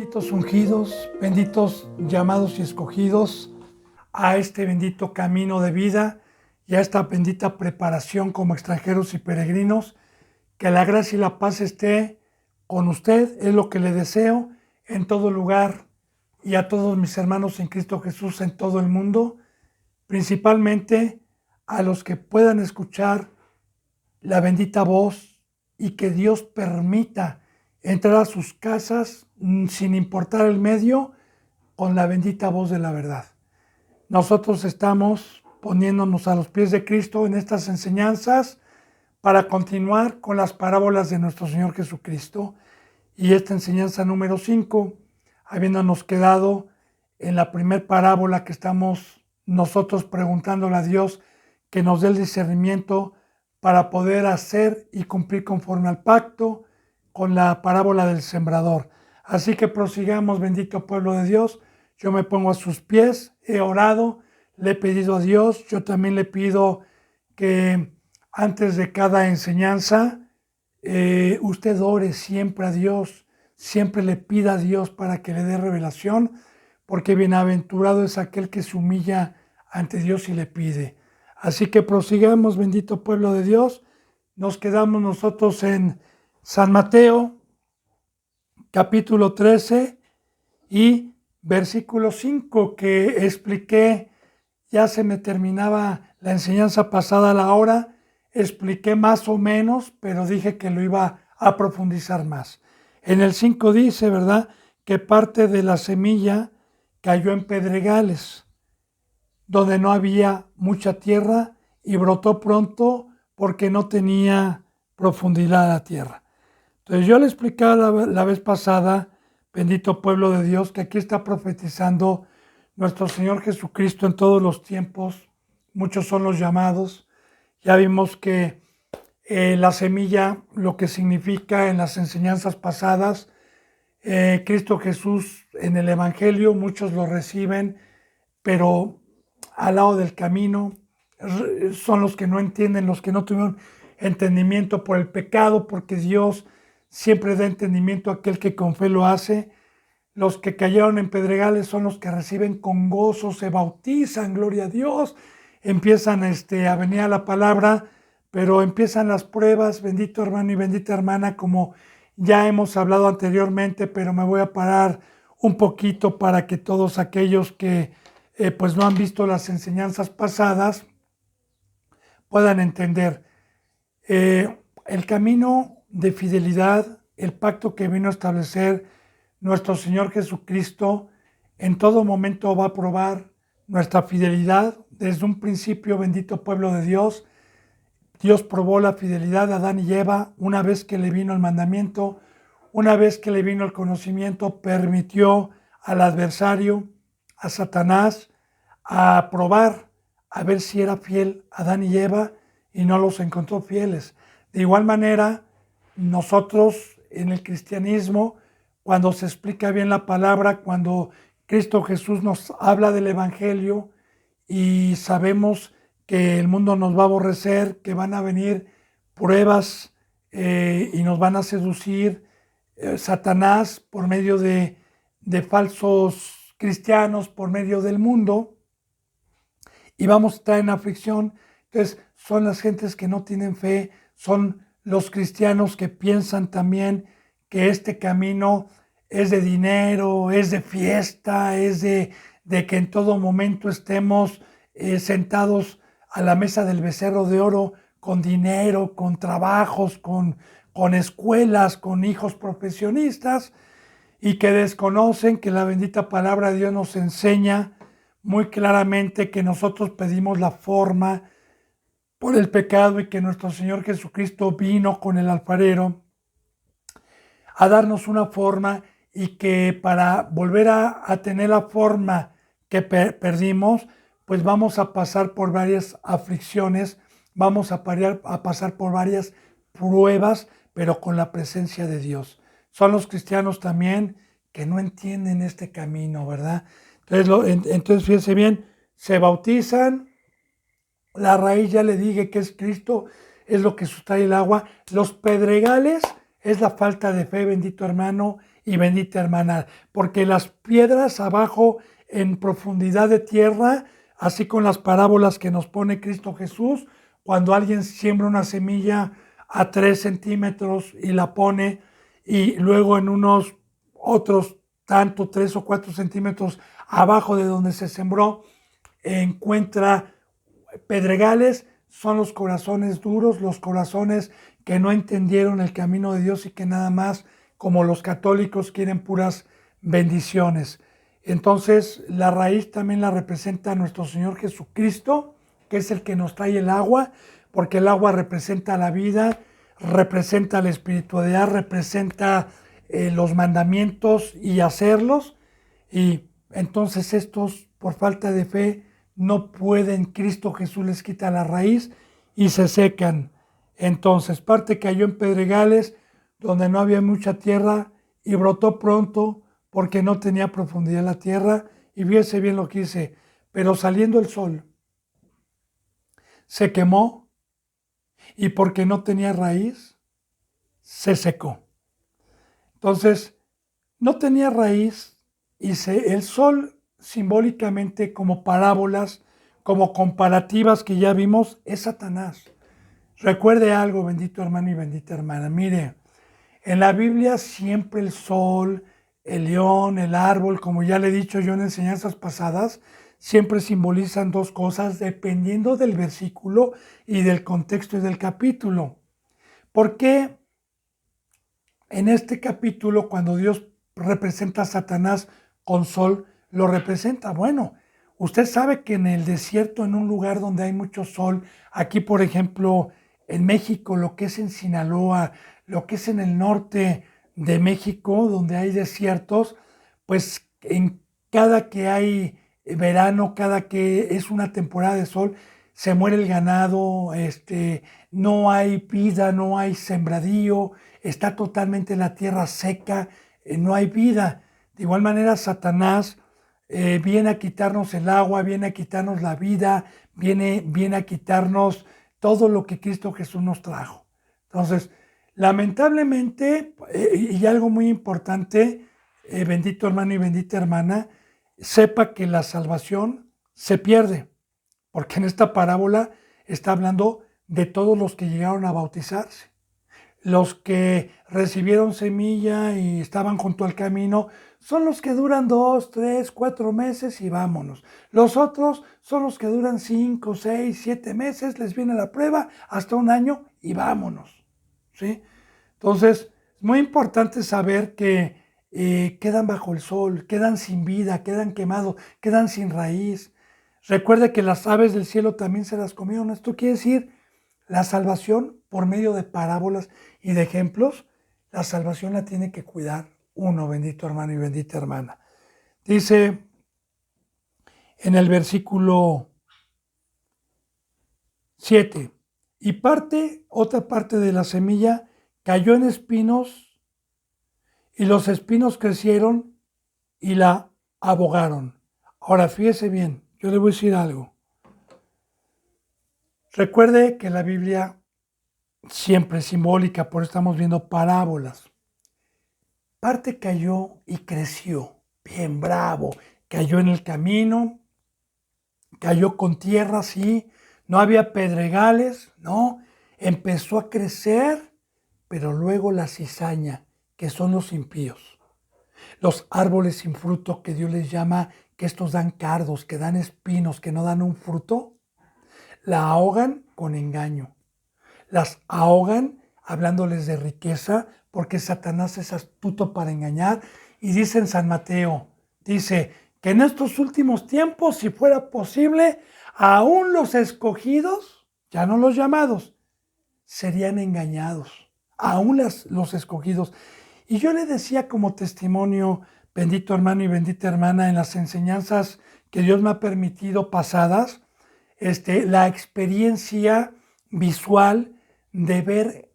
Benditos ungidos, benditos llamados y escogidos a este bendito camino de vida y a esta bendita preparación como extranjeros y peregrinos. Que la gracia y la paz esté con usted, es lo que le deseo en todo lugar, y a todos mis hermanos en Cristo Jesús en todo el mundo, principalmente a los que puedan escuchar la bendita voz y que Dios permita entrar a sus casas sin importar el medio, con la bendita voz de la verdad. Nosotros estamos poniéndonos a los pies de Cristo en estas enseñanzas para continuar con las parábolas de nuestro Señor Jesucristo, y esta enseñanza número 5, habiéndonos quedado en la primer parábola que estamos nosotros preguntándole a Dios que nos dé el discernimiento para poder hacer y cumplir conforme al pacto, con la parábola del sembrador. Así que prosigamos, bendito pueblo de Dios. Yo me pongo a sus pies, he orado, le he pedido a Dios, yo también le pido que antes de cada enseñanza, usted ore siempre a Dios, siempre le pida a Dios para que le dé revelación, porque bienaventurado es aquel que se humilla ante Dios y le pide. Así que prosigamos, bendito pueblo de Dios. Nos quedamos nosotros en San Mateo, capítulo 13 y versículo 5, que expliqué. Ya se me terminaba la enseñanza pasada a la hora, expliqué más o menos, pero dije que lo iba a profundizar más. En el 5 dice, ¿verdad?, que parte de la semilla cayó en pedregales, donde no había mucha tierra, y brotó pronto porque no tenía profundidad la tierra. Entonces yo le explicaba la vez pasada, bendito pueblo de Dios, que aquí está profetizando nuestro Señor Jesucristo en todos los tiempos. Muchos son los llamados. Ya vimos que la semilla, lo que significa en las enseñanzas pasadas, Cristo Jesús en el Evangelio, muchos lo reciben, pero al lado del camino son los que no entienden, los que no tuvieron entendimiento por el pecado, porque Dios siempre da entendimiento a aquel que con fe lo hace. Los que cayeron en pedregales son los que reciben con gozo, se bautizan, gloria a Dios, empiezan a venir a la palabra, pero empiezan las pruebas, bendito hermano y bendita hermana, como ya hemos hablado anteriormente, pero me voy a parar un poquito para que todos aquellos que pues no han visto las enseñanzas pasadas puedan entender. El camino de fidelidad, el pacto que vino a establecer nuestro Señor Jesucristo, en todo momento va a probar nuestra fidelidad. Desde un principio, bendito pueblo de Dios, Dios probó la fidelidad de Adán y Eva. Una vez que le vino el mandamiento, una vez que le vino el conocimiento, permitió al adversario, a Satanás, a probar, a ver si era fiel Adán y Eva, y no los encontró fieles. De igual manera, nosotros en el cristianismo, cuando se explica bien la palabra, cuando Cristo Jesús nos habla del Evangelio y sabemos que el mundo nos va a aborrecer, que van a venir pruebas y nos van a seducir, Satanás por medio de falsos cristianos, por medio del mundo, y vamos a estar en aflicción. Entonces son las gentes que no tienen fe, son los cristianos que piensan también que este camino es de dinero, es de fiesta, es de que en todo momento estemos sentados a la mesa del becerro de oro, con dinero, con trabajos, con escuelas, con hijos profesionistas, y que desconocen que la bendita palabra de Dios nos enseña muy claramente que nosotros pedimos la forma por el pecado, y que nuestro Señor Jesucristo vino con el alfarero a darnos una forma, y que para volver a tener la forma que perdimos, pues vamos a pasar por varias aflicciones, vamos a pasar por varias pruebas, pero con la presencia de Dios. Son los cristianos también que no entienden este camino, ¿verdad? Entonces fíjense bien, se bautizan, la raíz, ya le dije que es Cristo, es lo que sustrae el agua. Los pedregales es la falta de fe, bendito hermano y bendita hermana, porque las piedras abajo en profundidad de tierra, así con las parábolas que nos pone Cristo Jesús, cuando alguien siembra una semilla a 3 centímetros y la pone, y luego en unos otros tanto 3 o 4 centímetros abajo de donde se sembró, encuentra pedregales, son los corazones duros, los corazones que no entendieron el camino de Dios y que nada más, como los católicos, quieren puras bendiciones. Entonces, la raíz también la representa nuestro Señor Jesucristo, que es el que nos trae el agua, porque el agua representa la vida, representa la espiritualidad, representa los mandamientos y hacerlos. Y entonces estos, por falta de fe, no pueden, Cristo Jesús les quita la raíz y se secan. Entonces, parte cayó en pedregales donde no había mucha tierra y brotó pronto porque no tenía profundidad la tierra. Y fíjese bien lo que dice, pero saliendo el sol, se quemó y porque no tenía raíz, se secó. Entonces, no tenía raíz y el sol simbólicamente como parábolas, como comparativas que ya vimos, es Satanás. Recuerde algo, bendito hermano y bendita hermana. Mire, en la Biblia siempre el sol, el león, el árbol, como ya le he dicho yo en enseñanzas pasadas, siempre simbolizan dos cosas dependiendo del versículo y del contexto y del capítulo. ¿Por qué en este capítulo, cuando Dios representa a Satanás con sol, lo representa? Bueno, usted sabe que en el desierto, en un lugar donde hay mucho sol, aquí por ejemplo en México, lo que es en Sinaloa, lo que es en el norte de México, donde hay desiertos, pues en cada que hay verano, cada que es una temporada de sol, se muere el ganado, no hay vida, no hay sembradío, está totalmente la tierra seca, no hay vida. De igual manera, Satanás viene a quitarnos el agua, viene a quitarnos la vida, viene a quitarnos todo lo que Cristo Jesús nos trajo. Entonces, lamentablemente, y algo muy importante, bendito hermano y bendita hermana, sepa que la salvación se pierde, porque en esta parábola está hablando de todos los que llegaron a bautizarse. Los que recibieron semilla y estaban junto al camino son los que duran 2, 3, 4 meses y vámonos. Los otros son los que duran 5, 6, 7 meses, les viene la prueba, hasta un año y vámonos. ¿Sí? Entonces, es muy importante saber que quedan bajo el sol, quedan sin vida, quedan quemados, quedan sin raíz. Recuerde que las aves del cielo también se las comieron. Esto quiere decir la salvación por medio de parábolas y de ejemplos. La salvación la tiene que cuidar uno, bendito hermano y bendita hermana. Dice en el versículo 7, y otra parte de la semilla cayó en espinos y los espinos crecieron y la ahogaron. Ahora fíjese bien, yo le voy a decir algo. Recuerde que la Biblia siempre es simbólica, por eso estamos viendo parábolas. Parte cayó y creció, bien bravo, cayó en el camino, cayó con tierra, sí, no había pedregales, no, empezó a crecer, pero luego la cizaña, que son los impíos, los árboles sin fruto que Dios les llama, que estos dan cardos, que dan espinos, que no dan un fruto, la ahogan con engaño. Las ahogan hablándoles de riqueza, porque Satanás es astuto para engañar. Y dice en San Mateo, dice que en estos últimos tiempos, si fuera posible, aún los escogidos, ya no los llamados, serían engañados. Aún los escogidos. Y yo le decía como testimonio, bendito hermano y bendita hermana, en las enseñanzas que Dios me ha permitido pasadas, la experiencia visual de ver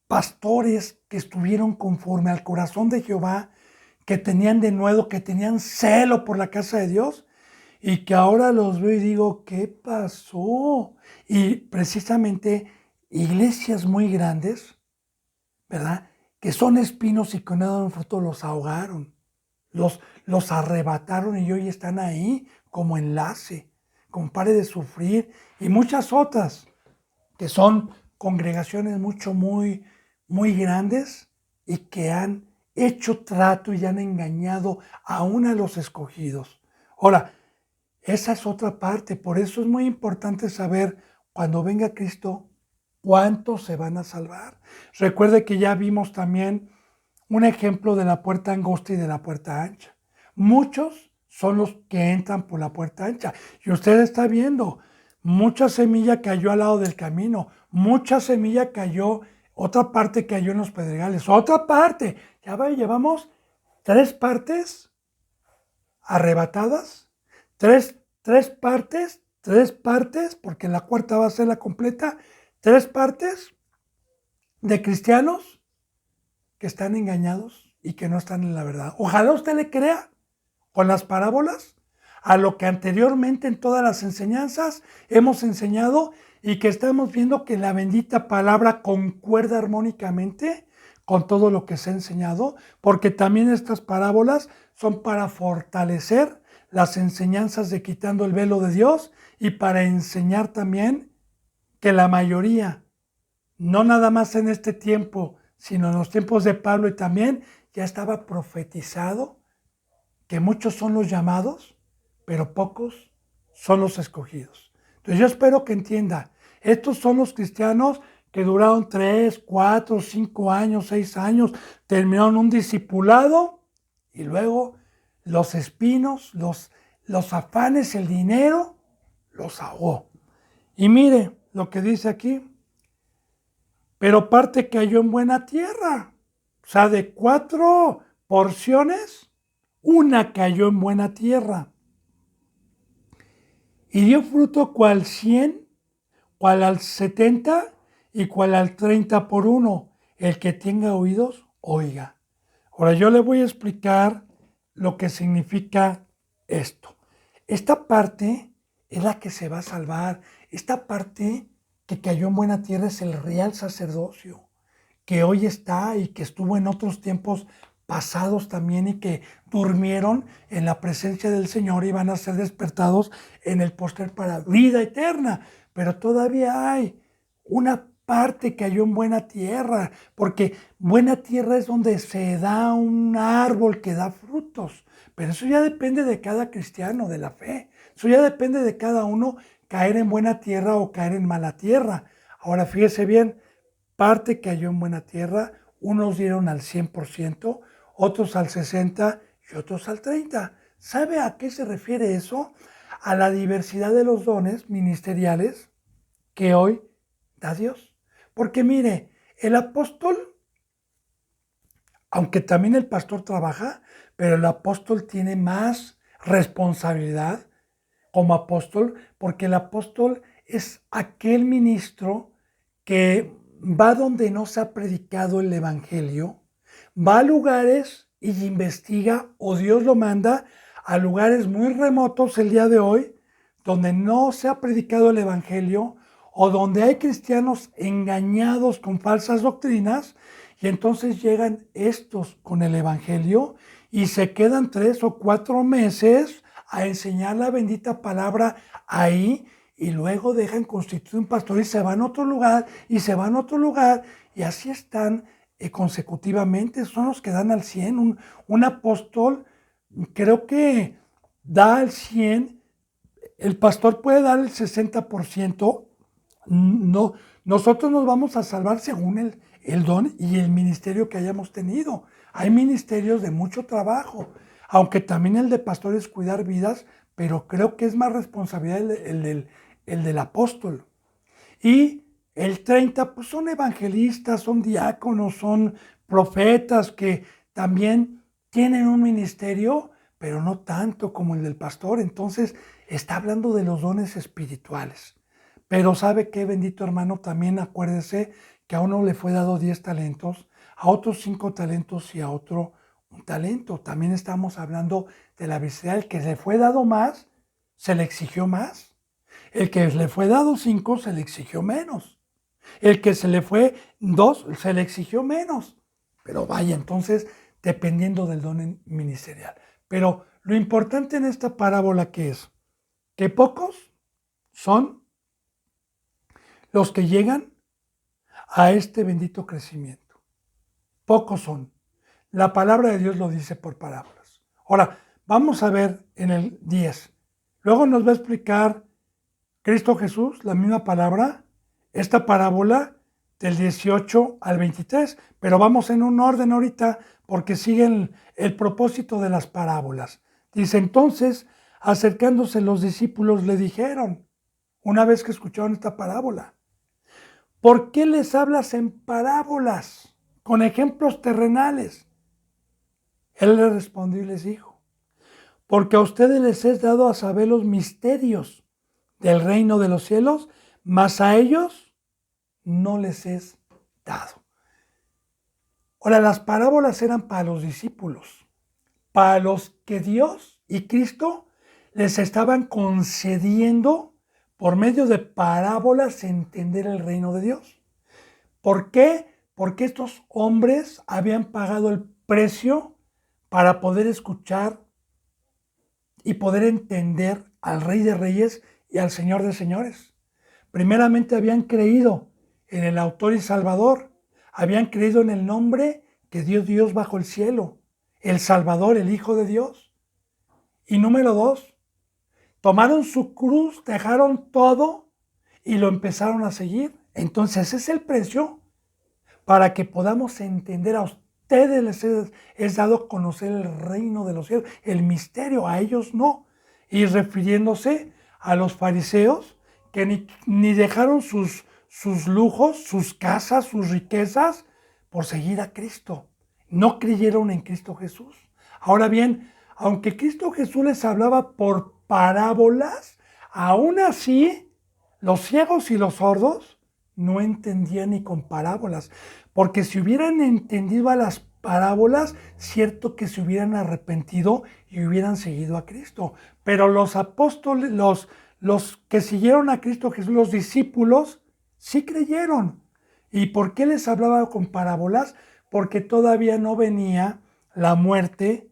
pastores que estuvieron conforme al corazón de Jehová, que tenían denuedo, que tenían celo por la casa de Dios, y que ahora los veo y digo, ¿qué pasó? Y precisamente iglesias muy grandes, ¿verdad? que son espinos y que no dan fruto, los ahogaron, los arrebataron y hoy están ahí como enlace, como pare de sufrir, y muchas otras que son congregaciones muy grandes y que han hecho trato y han engañado aún a los escogidos. Ahora, esa es otra parte, por eso es muy importante saber cuando venga Cristo cuántos se van a salvar. Recuerde que ya vimos también un ejemplo de la puerta angosta y de la puerta ancha. Muchos son los que entran por la puerta ancha. Y usted está viendo, mucha semilla cayó al lado del camino, mucha semilla cayó, otra parte cayó en los pedregales, otra parte. Ya va, llevamos 3 partes arrebatadas, tres partes, porque la cuarta va a ser la completa, 3 partes de cristianos que están engañados y que no están en la verdad. Ojalá usted le crea con las parábolas a lo que anteriormente en todas las enseñanzas hemos enseñado y que estamos viendo que la bendita palabra concuerda armónicamente con todo lo que se ha enseñado, porque también estas parábolas son para fortalecer las enseñanzas de quitando el velo de Dios y para enseñar también que la mayoría, no nada más en este tiempo, sino en los tiempos de Pablo y también ya estaba profetizado que muchos son los llamados, pero pocos son los escogidos. Entonces yo espero que entienda, estos son los cristianos que duraron 3, 4, 5 años, 6 años, terminaron un discipulado y luego los espinos, los afanes, el dinero, los ahogó. Y mire lo que dice aquí, pero parte cayó en buena tierra. O sea, de 4 porciones, una cayó en buena tierra. Y dio fruto cual 100, cual al 70 y cual al 30 por uno. El que tenga oídos, oiga. Ahora yo le voy a explicar lo que significa esto. Esta parte es la que se va a salvar. Esta parte que cayó en buena tierra es el real sacerdocio, que hoy está y que estuvo en otros tiempos pasados también y que durmieron en la presencia del Señor y van a ser despertados en el póster para vida eterna. Pero todavía hay una parte que cayó en buena tierra, porque buena tierra es donde se da un árbol que da frutos. Pero eso ya depende de cada cristiano, de la fe. Eso ya depende de cada uno caer en buena tierra o caer en mala tierra. Ahora fíjese bien, parte cayó en buena tierra, unos dieron al 100%, otros al 60% y otros al 30%. ¿Sabe a qué se refiere eso? A la diversidad de los dones ministeriales que hoy da Dios. Porque mire, el apóstol, aunque también el pastor trabaja, pero el apóstol tiene más responsabilidad como apóstol, porque el apóstol es aquel ministro que va donde no se ha predicado el evangelio, va a lugares y investiga, o Dios lo manda a lugares muy remotos el día de hoy, donde no se ha predicado el evangelio, o donde hay cristianos engañados con falsas doctrinas, y entonces llegan estos con el evangelio y se quedan 3 o 4 meses a enseñar la bendita palabra ahí, y luego dejan constituir un pastor y se van a otro lugar y se van a otro lugar, y así están consecutivamente. Son los que dan al 100. Un apóstol creo que da al 100, el pastor puede dar el 60%. No, nosotros nos vamos a salvar según el don y el ministerio que hayamos tenido. Hay ministerios de mucho trabajo, aunque también el de pastor es cuidar vidas, pero creo que es más responsabilidad el del apóstol. Y el 30, pues son evangelistas, son diáconos, son profetas que también tienen un ministerio, pero no tanto como el del pastor. Entonces está hablando de los dones espirituales. Pero ¿sabe qué, bendito hermano? También acuérdese que a uno le fue dado 10 talentos, a otros 5 talentos y a otro un talento. También estamos hablando de la visibilidad. El que le fue dado más, se le exigió más. El que le fue dado 5, se le exigió menos. El que se le fue 2, se le exigió menos. Pero vaya, entonces, dependiendo del don ministerial. Pero lo importante en esta parábola que es que pocos son los que llegan a este bendito crecimiento. Pocos son. La palabra de Dios lo dice por parábolas. Ahora, vamos a ver en el 10. Luego nos va a explicar Cristo Jesús, la misma palabra, esta parábola del 18 al 23, pero vamos en un orden ahorita porque siguen el propósito de las parábolas. Dice, entonces, acercándose los discípulos le dijeron, una vez que escucharon esta parábola, ¿por qué les hablas en parábolas, con ejemplos terrenales? Él les respondió y les dijo, porque a ustedes les es dado a saber los misterios del reino de los cielos, mas a ellos no les es dado. Ahora, las parábolas eran para los discípulos, para los que Dios y Cristo les estaban concediendo por medio de parábolas entender el reino de Dios. ¿Por qué? Porque estos hombres habían pagado el precio para poder escuchar y poder entender al Rey de Reyes y al Señor de Señores. Primeramente habían creído en el autor y salvador, habían creído en el nombre que dio Dios bajo el cielo, el Salvador, el Hijo de Dios. Y número 2, tomaron su cruz, dejaron todo y lo empezaron a seguir. Entonces ese es el precio para que podamos entender. A ustedes les es dado a conocer el reino de los cielos, el misterio, a ellos no. Y refiriéndose a los fariseos que ni dejaron sus lujos, sus casas, sus riquezas por seguir a Cristo. No creyeron en Cristo Jesús. Ahora bien, aunque Cristo Jesús les hablaba por parábolas, aún así los ciegos y los sordos no entendían ni con parábolas, porque si hubieran entendido a las parábolas, cierto que se hubieran arrepentido y hubieran seguido a Cristo. Pero los apóstoles, los que siguieron a Cristo Jesús, los discípulos, sí creyeron. ¿Y por qué les hablaba con parábolas? Porque todavía no venía la muerte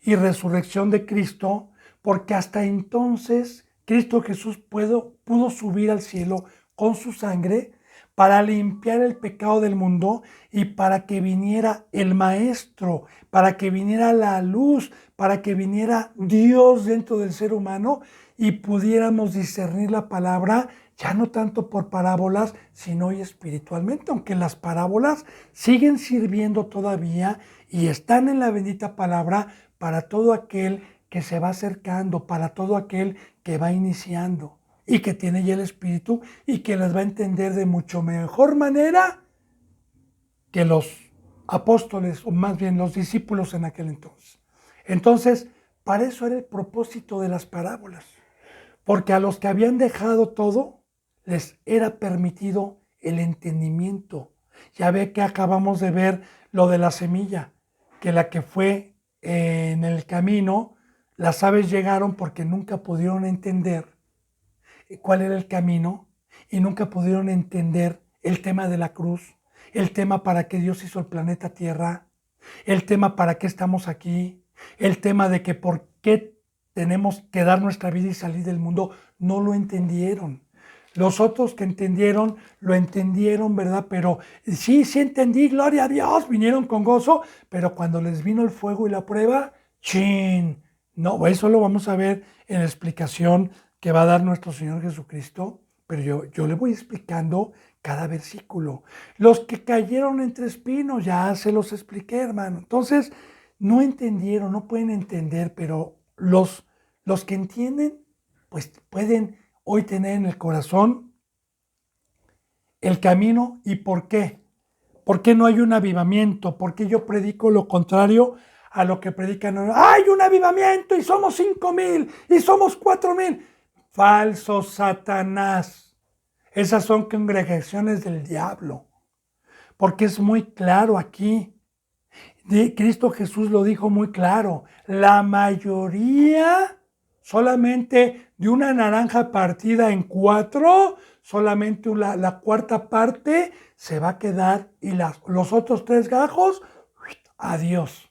y resurrección de Cristo, porque hasta entonces Cristo Jesús pudo subir al cielo con su sangre para limpiar el pecado del mundo y para que viniera el Maestro, para que viniera la luz, para que viniera Dios dentro del ser humano y pudiéramos discernir la palabra ya no tanto por parábolas, sino y espiritualmente, aunque las parábolas siguen sirviendo todavía y están en la bendita palabra para todo aquel que se va acercando, para todo aquel que va iniciando y que tiene ya el Espíritu y que las va a entender de mucho mejor manera que los apóstoles, o más bien los discípulos en aquel entonces. Entonces, para eso era el propósito de las parábolas, porque a los que habían dejado todo, les era permitido el entendimiento. Ya ve que acabamos de ver lo de la semilla, que la que fue en el camino, las aves llegaron porque nunca pudieron entender cuál era el camino y nunca pudieron entender el tema de la cruz, el tema para qué Dios hizo el planeta Tierra, el tema para qué estamos aquí, el tema de que por qué tenemos que dar nuestra vida y salir del mundo. No lo entendieron. Los otros que entendieron, lo entendieron, ¿verdad? Pero sí entendí, gloria a Dios, vinieron con gozo, pero cuando les vino el fuego y la prueba, ¡chin! No, eso lo vamos a ver en la explicación que va a dar nuestro Señor Jesucristo, pero yo le voy explicando cada versículo. Los que cayeron entre espinos, ya se los expliqué, hermano. Entonces, no entendieron, no pueden entender, pero los que entienden, pues pueden hoy tener en el corazón el camino. ¿Y por qué? ¿Por qué no hay un avivamiento? ¿Por qué yo predico lo contrario a lo que predican? ¡Hay un avivamiento y somos 5,000 y somos 4,000! Falso Satanás. Esas son congregaciones del diablo. Porque es muy claro aquí. Cristo Jesús lo dijo muy claro. La mayoría, solamente de una naranja partida en 4, solamente la cuarta parte se va a quedar y los otros 3 gajos a Dios.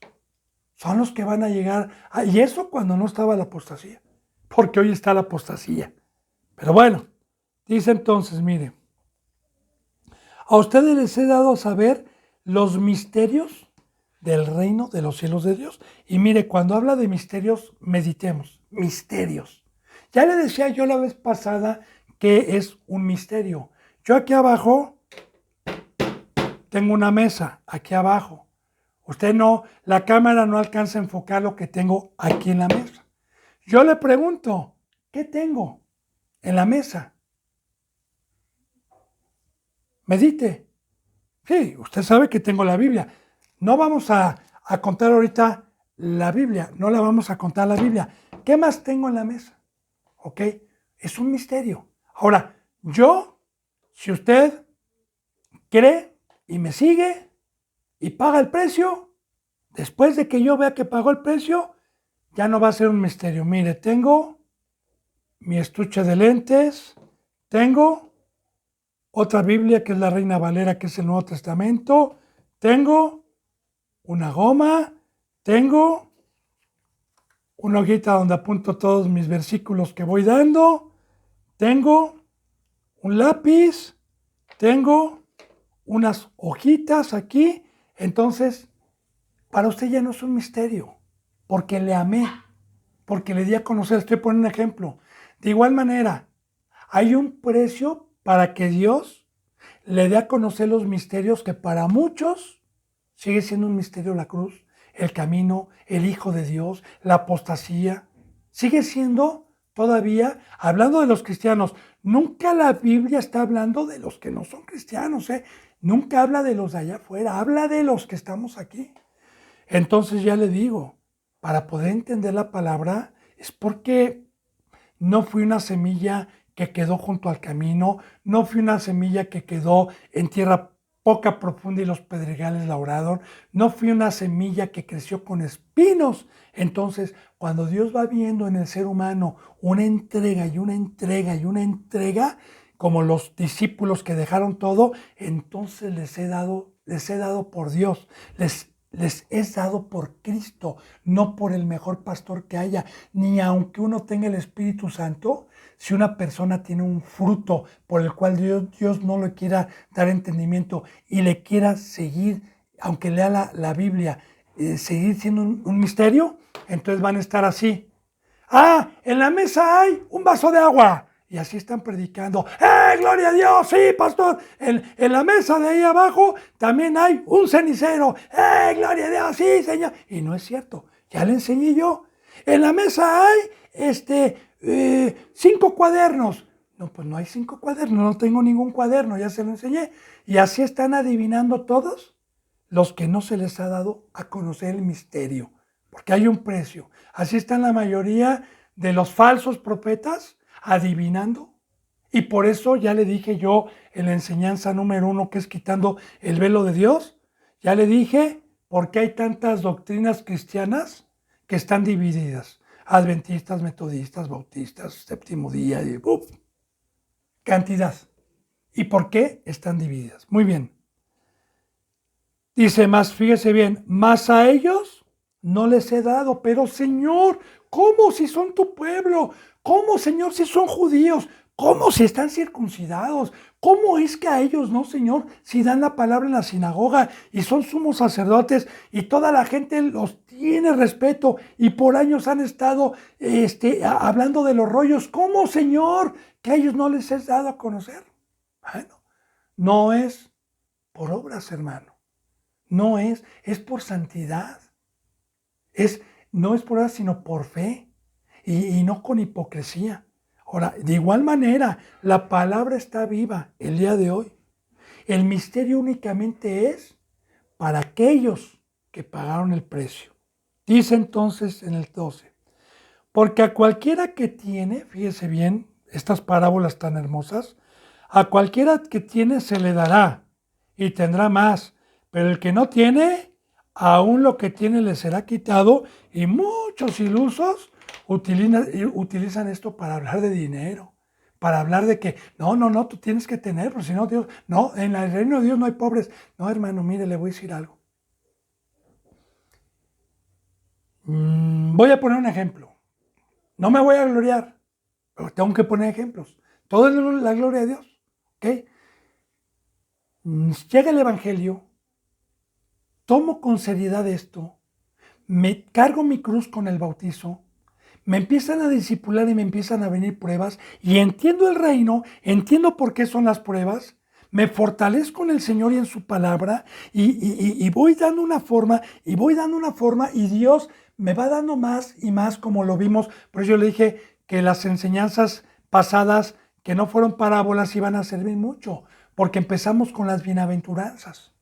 Son los que van a llegar, y eso cuando no estaba la apostasía, porque hoy está la apostasía. Pero bueno, dice entonces, mire, a ustedes les he dado a saber los misterios del reino de los cielos de Dios. Y mire, cuando habla de misterios, meditemos, misterios. Ya le decía yo la vez pasada que es un misterio. Yo aquí abajo tengo una mesa, aquí abajo. Usted no, la cámara no alcanza a enfocar lo que tengo aquí en la mesa. Yo le pregunto, ¿qué tengo en la mesa? Medite. Sí, usted sabe que tengo la Biblia. No vamos a contar ahorita la Biblia, no la vamos a contar la Biblia. ¿Qué más tengo en la mesa? ¿Ok? Es un misterio. Ahora, si usted cree y me sigue y paga el precio, después de que yo vea que pagó el precio, ya no va a ser un misterio. Mire, tengo mi estuche de lentes, tengo otra Biblia que es la Reina Valera, que es el Nuevo Testamento, tengo una goma, tengo una hojita donde apunto todos mis versículos que voy dando, tengo un lápiz, tengo unas hojitas aquí. Entonces, para usted ya no es un misterio, porque le amé, porque le di a conocer. Estoy poniendo un ejemplo. De igual manera, hay un precio para que Dios le dé a conocer los misterios que para muchos sigue siendo un misterio la cruz, el camino, el Hijo de Dios, la apostasía. Sigue siendo todavía, hablando de los cristianos, nunca la Biblia está hablando de los que no son cristianos, ¿eh? Nunca habla de los de allá afuera, habla de los que estamos aquí. Entonces ya le digo, para poder entender la palabra es porque no fui una semilla que quedó junto al camino, no fui una semilla que quedó en tierra poca profunda y los pedregales la oraron, no fui una semilla que creció con espinos. Entonces, cuando Dios va viendo en el ser humano una entrega y una entrega y una entrega, como los discípulos que dejaron todo, entonces les he dado por Dios, les es dado por Cristo, no por el mejor pastor que haya, ni aunque uno tenga el Espíritu Santo. Si una persona tiene un fruto por el cual Dios no le quiera dar entendimiento y le quiera seguir, aunque lea la Biblia, seguir siendo un misterio, entonces van a estar así. Ah, en la mesa hay un vaso de agua. Y así están predicando. ¡Gloria a Dios! Sí, pastor. En la mesa de ahí abajo también hay un cenicero. ¡Gloria a Dios! Sí, Señor. Y no es cierto. Ya le enseñé yo. En la mesa hay 5 cuadernos. No, pues no hay 5 cuadernos. No tengo ningún cuaderno. Ya se lo enseñé. Y así están adivinando todos los que no se les ha dado a conocer el misterio. Porque hay un precio. Así están la mayoría de los falsos profetas adivinando. Y por eso ya le dije yo en la enseñanza número 1, que es quitando el velo de Dios, ya le dije por qué hay tantas doctrinas cristianas que están divididas. Adventistas, metodistas, bautistas, séptimo día, y cantidad. ¿Y por qué están divididas? Muy bien. Dice más, fíjese bien, más a ellos no les he dado, pero Señor, ¿cómo si son tu pueblo? ¿Cómo, Señor, si son judíos? ¿Cómo si están circuncidados? ¿Cómo es que a ellos no, Señor, si dan la palabra en la sinagoga y son sumos sacerdotes y toda la gente los tiene respeto y por años han estado hablando de los rollos? ¿Cómo, Señor, que a ellos no les has dado a conocer? Bueno, no es por obras, hermano. No es por santidad. No es por obras, sino por fe y no con hipocresía. Ahora, de igual manera, la palabra está viva el día de hoy. El misterio únicamente es para aquellos que pagaron el precio. Dice entonces en el 12, porque a cualquiera que tiene, fíjese bien, estas parábolas tan hermosas, a cualquiera que tiene se le dará y tendrá más, pero el que no tiene, aún lo que tiene le será quitado. Y muchos ilusos utilizan esto para hablar de dinero, para hablar de que, no, tú tienes que tener, porque si no, Dios, no, en el reino de Dios no hay pobres. No, hermano, mire, le voy a decir algo. Voy a poner un ejemplo. No me voy a gloriar, pero tengo que poner ejemplos. Todo es la gloria de Dios. ¿Ok? Llega el Evangelio, tomo con seriedad esto, me cargo mi cruz con el bautizo, me empiezan a discipular y me empiezan a venir pruebas y entiendo el reino, entiendo por qué son las pruebas, me fortalezco en el Señor y en su palabra y voy dando una forma y voy dando una forma y Dios me va dando más y más como lo vimos. Por eso yo le dije que las enseñanzas pasadas que no fueron parábolas iban a servir mucho, porque empezamos con las bienaventuranzas.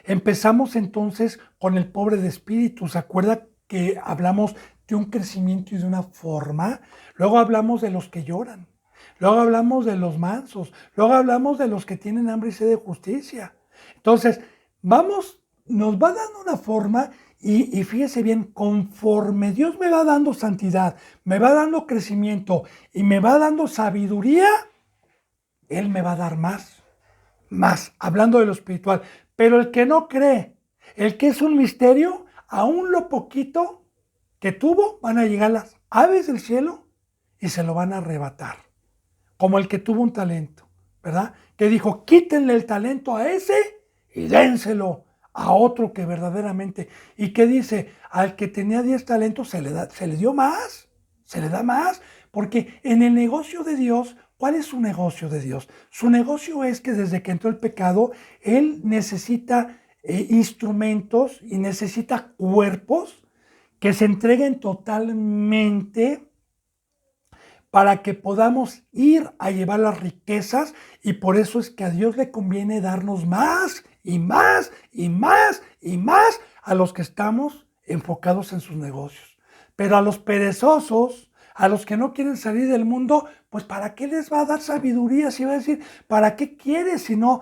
Empezamos entonces con el pobre de espíritu. ¿Se acuerda que hablamos de un crecimiento y de una forma? Luego hablamos de los que lloran. Luego hablamos de los mansos. Luego hablamos de los que tienen hambre y sed de justicia. Entonces, nos va dando una forma y fíjese bien, conforme Dios me va dando santidad, me va dando crecimiento y me va dando sabiduría, Él me va a dar más, hablando de lo espiritual. Pero el que no cree, el que es un misterio, aún lo poquito que tuvo, van a llegar las aves del cielo y se lo van a arrebatar. Como el que tuvo un talento, ¿verdad? Que dijo, quítenle el talento a ese y dénselo a otro que verdaderamente. Y que dice, al que tenía 10 talentos se le dio más, se le da más. Porque en el negocio de Dios, ¿cuál es su negocio de Dios? Su negocio es que desde que entró el pecado, Él necesita instrumentos y necesita cuerpos que se entreguen totalmente para que podamos ir a llevar las riquezas, y por eso es que a Dios le conviene darnos más y más y más y más a los que estamos enfocados en sus negocios. Pero a los perezosos, a los que no quieren salir del mundo, pues ¿para qué les va a dar sabiduría? Si va a decir, ¿para qué quieres si no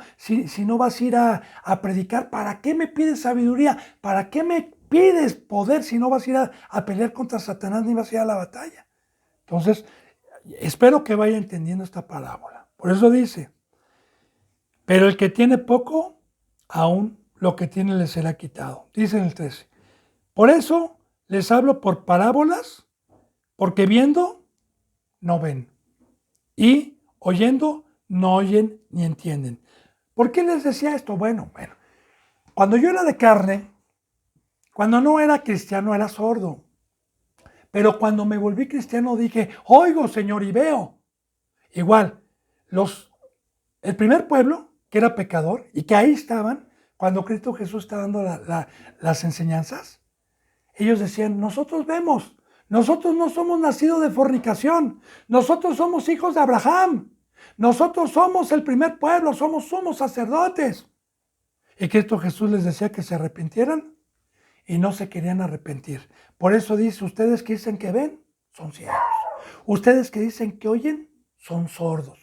vas a ir a predicar? ¿Para qué me pides sabiduría? ¿Para qué me pides poder si no vas a ir a pelear contra Satanás ni vas a ir a la batalla? Entonces, espero que vaya entendiendo esta parábola. Por eso dice, pero el que tiene poco, aún lo que tiene le será quitado. Dice en el 13. Por eso les hablo por parábolas, porque viendo, no ven. Y oyendo, no oyen ni entienden. ¿Por qué les decía esto? Bueno, cuando yo era de carne, cuando no era cristiano, era sordo. Pero cuando me volví cristiano dije, oigo, Señor, y veo. Igual, el primer pueblo, que era pecador, y que ahí estaban, cuando Cristo Jesús está dando las enseñanzas, ellos decían, nosotros vemos, nosotros no somos nacidos de fornicación, nosotros somos hijos de Abraham, nosotros somos el primer pueblo, somos sacerdotes. Y Cristo Jesús les decía que se arrepintieran y no se querían arrepentir. Por eso dice, ustedes que dicen que ven, son ciegos. Ustedes que dicen que oyen, son sordos.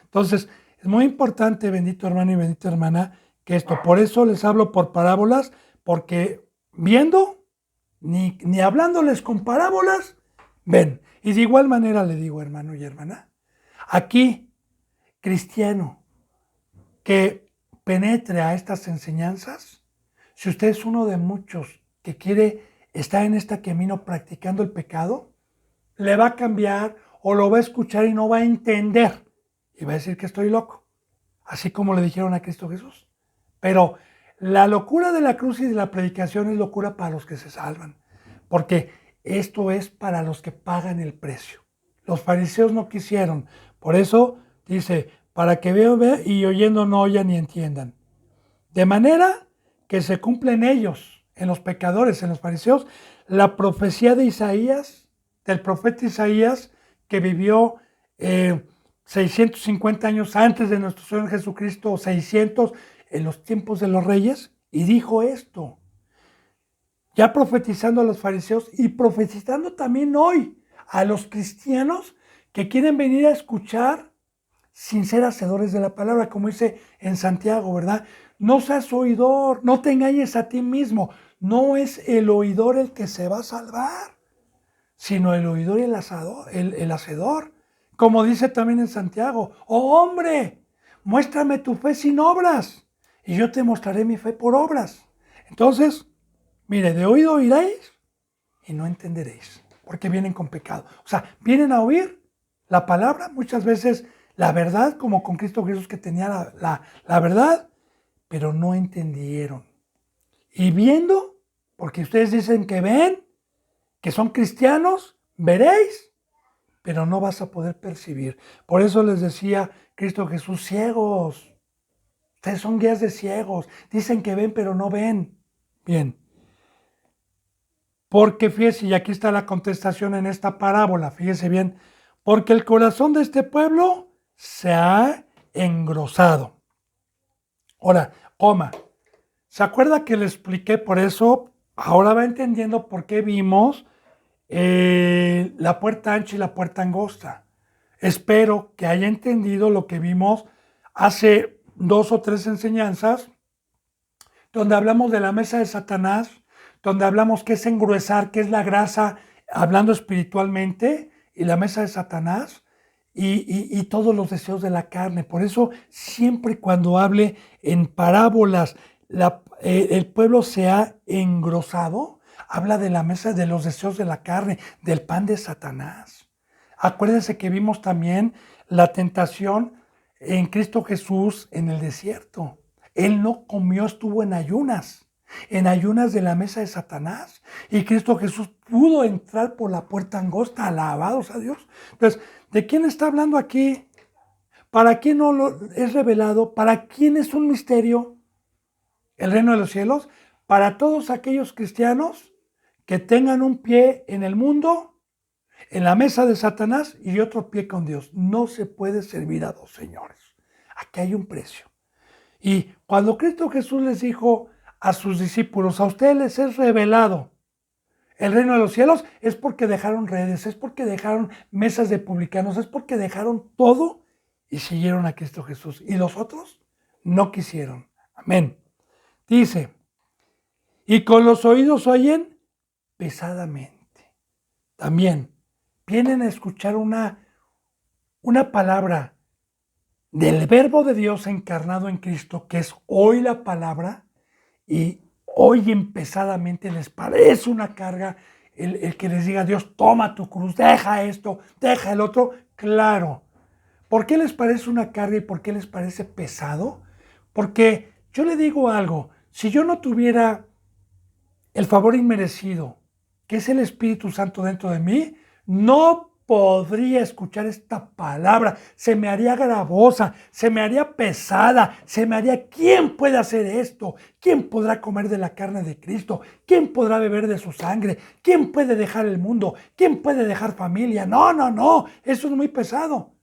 Entonces, es muy importante, bendito hermano y bendita hermana, que esto, por eso les hablo por parábolas, porque viendo, ni hablándoles con parábolas, ven. Y de igual manera le digo, hermano y hermana, aquí, cristiano, que penetre a estas enseñanzas, si usted es uno de muchos que quiere estar en este camino practicando el pecado, le va a cambiar o lo va a escuchar y no va a entender. Y va a decir que estoy loco, así como le dijeron a Cristo Jesús. Pero la locura de la cruz y de la predicación es locura para los que se salvan, porque esto es para los que pagan el precio. Los fariseos no quisieron, por eso dice, para que vean y oyendo no oyan ni entiendan. De manera que se cumple en ellos, en los pecadores, en los fariseos, la profecía de Isaías, del profeta Isaías, que vivió 650 años antes de nuestro Señor Jesucristo, 600 en los tiempos de los reyes, y dijo esto, ya profetizando a los fariseos y profetizando también hoy a los cristianos que quieren venir a escuchar sin ser hacedores de la palabra, como dice en Santiago, ¿verdad? No seas oidor, no te engañes a ti mismo, no es el oidor el que se va a salvar, sino el oidor y el hacedor. Como dice también en Santiago, oh hombre, muéstrame tu fe sin obras y yo te mostraré mi fe por obras. Entonces, mire, de oído oiréis y no entenderéis, porque vienen con pecado. O sea, vienen a oír la palabra, muchas veces la verdad, como con Cristo Jesús que tenía la verdad, pero no entendieron. Y viendo, porque ustedes dicen que ven, que son cristianos, veréis, pero no vas a poder percibir. Por eso les decía Cristo Jesús, ciegos. Ustedes son guías de ciegos. Dicen que ven, pero no ven. Bien. Porque fíjese, y aquí está la contestación en esta parábola, fíjese bien, porque el corazón de este pueblo se ha engrosado. Ahora, coma, ¿se acuerda que le expliqué por eso? Ahora va entendiendo por qué vimos la puerta ancha y la puerta angosta. Espero que haya entendido lo que vimos hace 2 o 3 enseñanzas, donde hablamos de la mesa de Satanás, donde hablamos que es engruesar, que es la grasa, hablando espiritualmente, y la mesa de Satanás, y todos los deseos de la carne. Por eso, siempre cuando hable en parábolas, el pueblo se ha engrosado, habla de la mesa de los deseos de la carne, del pan de Satanás. Acuérdense que vimos también la tentación en Cristo Jesús en el desierto. Él no comió, estuvo en ayunas de la mesa de Satanás. Y Cristo Jesús pudo entrar por la puerta angosta, alabados a Dios. Entonces, ¿de quién está hablando aquí? ¿Para quién no lo es revelado? ¿Para quién es un misterio el reino de los cielos? Para todos aquellos cristianos que tengan un pie en el mundo, en la mesa de Satanás, y otro pie con Dios. No se puede servir a dos señores. Aquí hay un precio. Y cuando Cristo Jesús les dijo a sus discípulos, a ustedes les es revelado el reino de los cielos, es porque dejaron redes, es porque dejaron mesas de publicanos, es porque dejaron todo y siguieron a Cristo Jesús. Y los otros no quisieron. Amén. Dice, y con los oídos oyen pesadamente. También vienen a escuchar una palabra del verbo de Dios encarnado en Cristo, que es hoy la palabra, y oyen pesadamente, les parece una carga el que les diga Dios, toma tu cruz, deja esto, deja el otro. Claro. ¿Por qué les parece una carga y por qué les parece pesado? Porque yo le digo algo, si yo no tuviera el favor inmerecido, que es el Espíritu Santo dentro de mí, no podría escuchar esta palabra, se me haría gravosa, se me haría pesada, se me haría, ¿quién puede hacer esto? ¿Quién podrá comer de la carne de Cristo? ¿Quién podrá beber de su sangre? ¿Quién puede dejar el mundo? ¿Quién puede dejar familia? No, eso es muy pesado.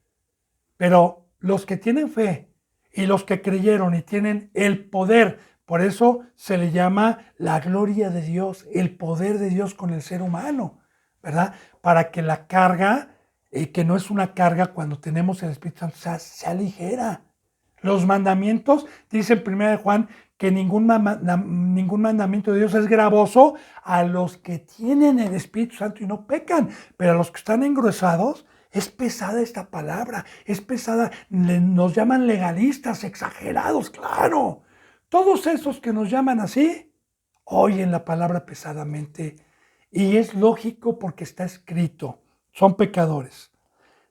Pero los que tienen fe y los que creyeron y tienen el poder, por eso se le llama la gloria de Dios, el poder de Dios con el ser humano, ¿verdad? Para que la carga, que no es una carga cuando tenemos el Espíritu Santo, sea ligera. Los mandamientos, dice en 1 Juan, que ningún mandamiento de Dios es gravoso a los que tienen el Espíritu Santo y no pecan, pero a los que están engruesados, es pesada esta palabra, es pesada, nos llaman legalistas, exagerados, claro. Todos esos que nos llaman así, oyen la palabra pesadamente. Y es lógico porque está escrito, son pecadores.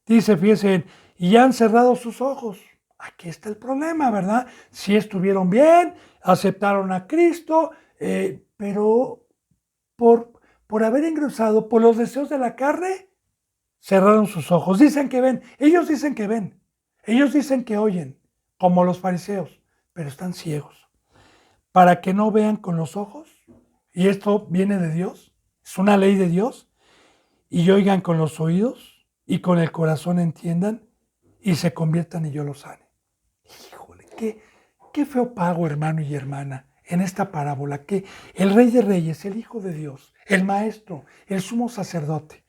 Dice, fíjense, y han cerrado sus ojos. Aquí está el problema, ¿verdad? Si estuvieron bien, aceptaron a Cristo, pero por haber engrosado por los deseos de la carne, cerraron sus ojos. Dicen que ven, ellos dicen que ven, ellos dicen que oyen, como los fariseos, pero están ciegos. Para que no vean con los ojos, y esto viene de Dios, es una ley de Dios, y oigan con los oídos, y con el corazón entiendan, y se conviertan y yo los sane. Híjole, qué feo pago, hermano y hermana, en esta parábola, que el Rey de Reyes, el Hijo de Dios, el Maestro, el Sumo Sacerdote,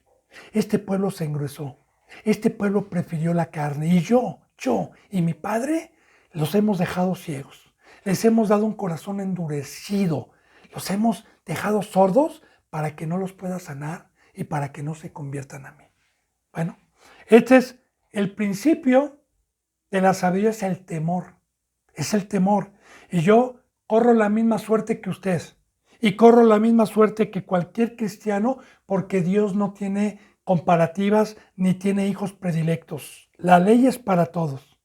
este pueblo se engruesó, este pueblo prefirió la carne, y yo y mi Padre los hemos dejado ciegos, les hemos dado un corazón endurecido, los hemos dejado sordos para que no los pueda sanar y para que no se conviertan a mí. Bueno, este es el principio de la sabiduría, es el temor. Y yo corro la misma suerte que usted. Y corro la misma suerte que cualquier cristiano porque Dios no tiene comparativas ni tiene hijos predilectos. La ley es para todos.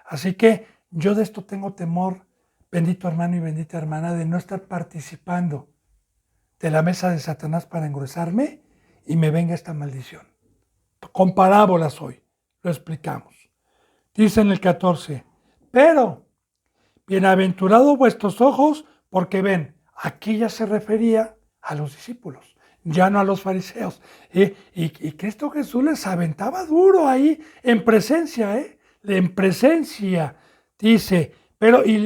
Así que yo de esto tengo temor, bendito hermano y bendita hermana, de no estar participando de la mesa de Satanás para engrosarme y me venga esta maldición. Con parábolas hoy lo explicamos. Dice en el 14, pero bienaventurados vuestros ojos porque ven. Aquí ya se refería a los discípulos, ya no a los fariseos. Y Cristo Jesús les aventaba duro ahí en presencia, en presencia. Dice, pero y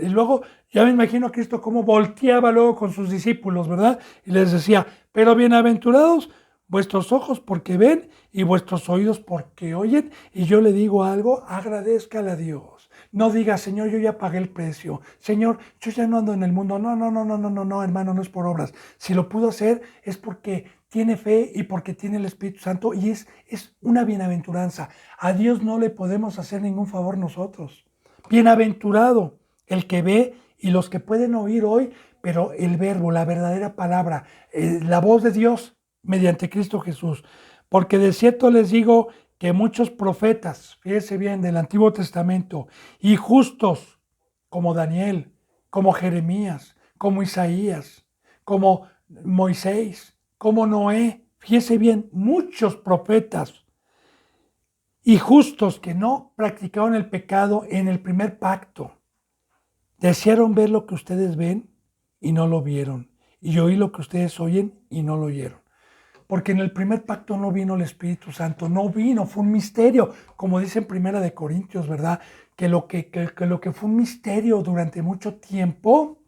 luego ya me imagino a Cristo cómo volteaba luego con sus discípulos, ¿verdad? Y les decía, pero bienaventurados vuestros ojos porque ven y vuestros oídos porque oyen. Y yo le digo algo, agradézcale a Dios. No diga, Señor, yo ya pagué el precio. Señor, yo ya no ando en el mundo. No, hermano, no es por obras. Si lo pudo hacer es porque tiene fe y porque tiene el Espíritu Santo y es una bienaventuranza. A Dios no le podemos hacer ningún favor nosotros. Bienaventurado el que ve y los que pueden oír hoy, pero el verbo, la verdadera palabra, la voz de Dios mediante Cristo Jesús. Porque de cierto les digo que muchos profetas, fíjense bien, del Antiguo Testamento, y justos como Daniel, como Jeremías, como Isaías, como Moisés, como Noé, fíjense bien, muchos profetas y justos que no practicaron el pecado en el primer pacto, desearon ver lo que ustedes ven y no lo vieron, y oír lo que ustedes oyen y no lo oyeron. Porque en el primer pacto no vino el Espíritu Santo, no vino, fue un misterio, como dice en Primera de Corintios, ¿verdad? Que lo que fue un misterio durante mucho tiempo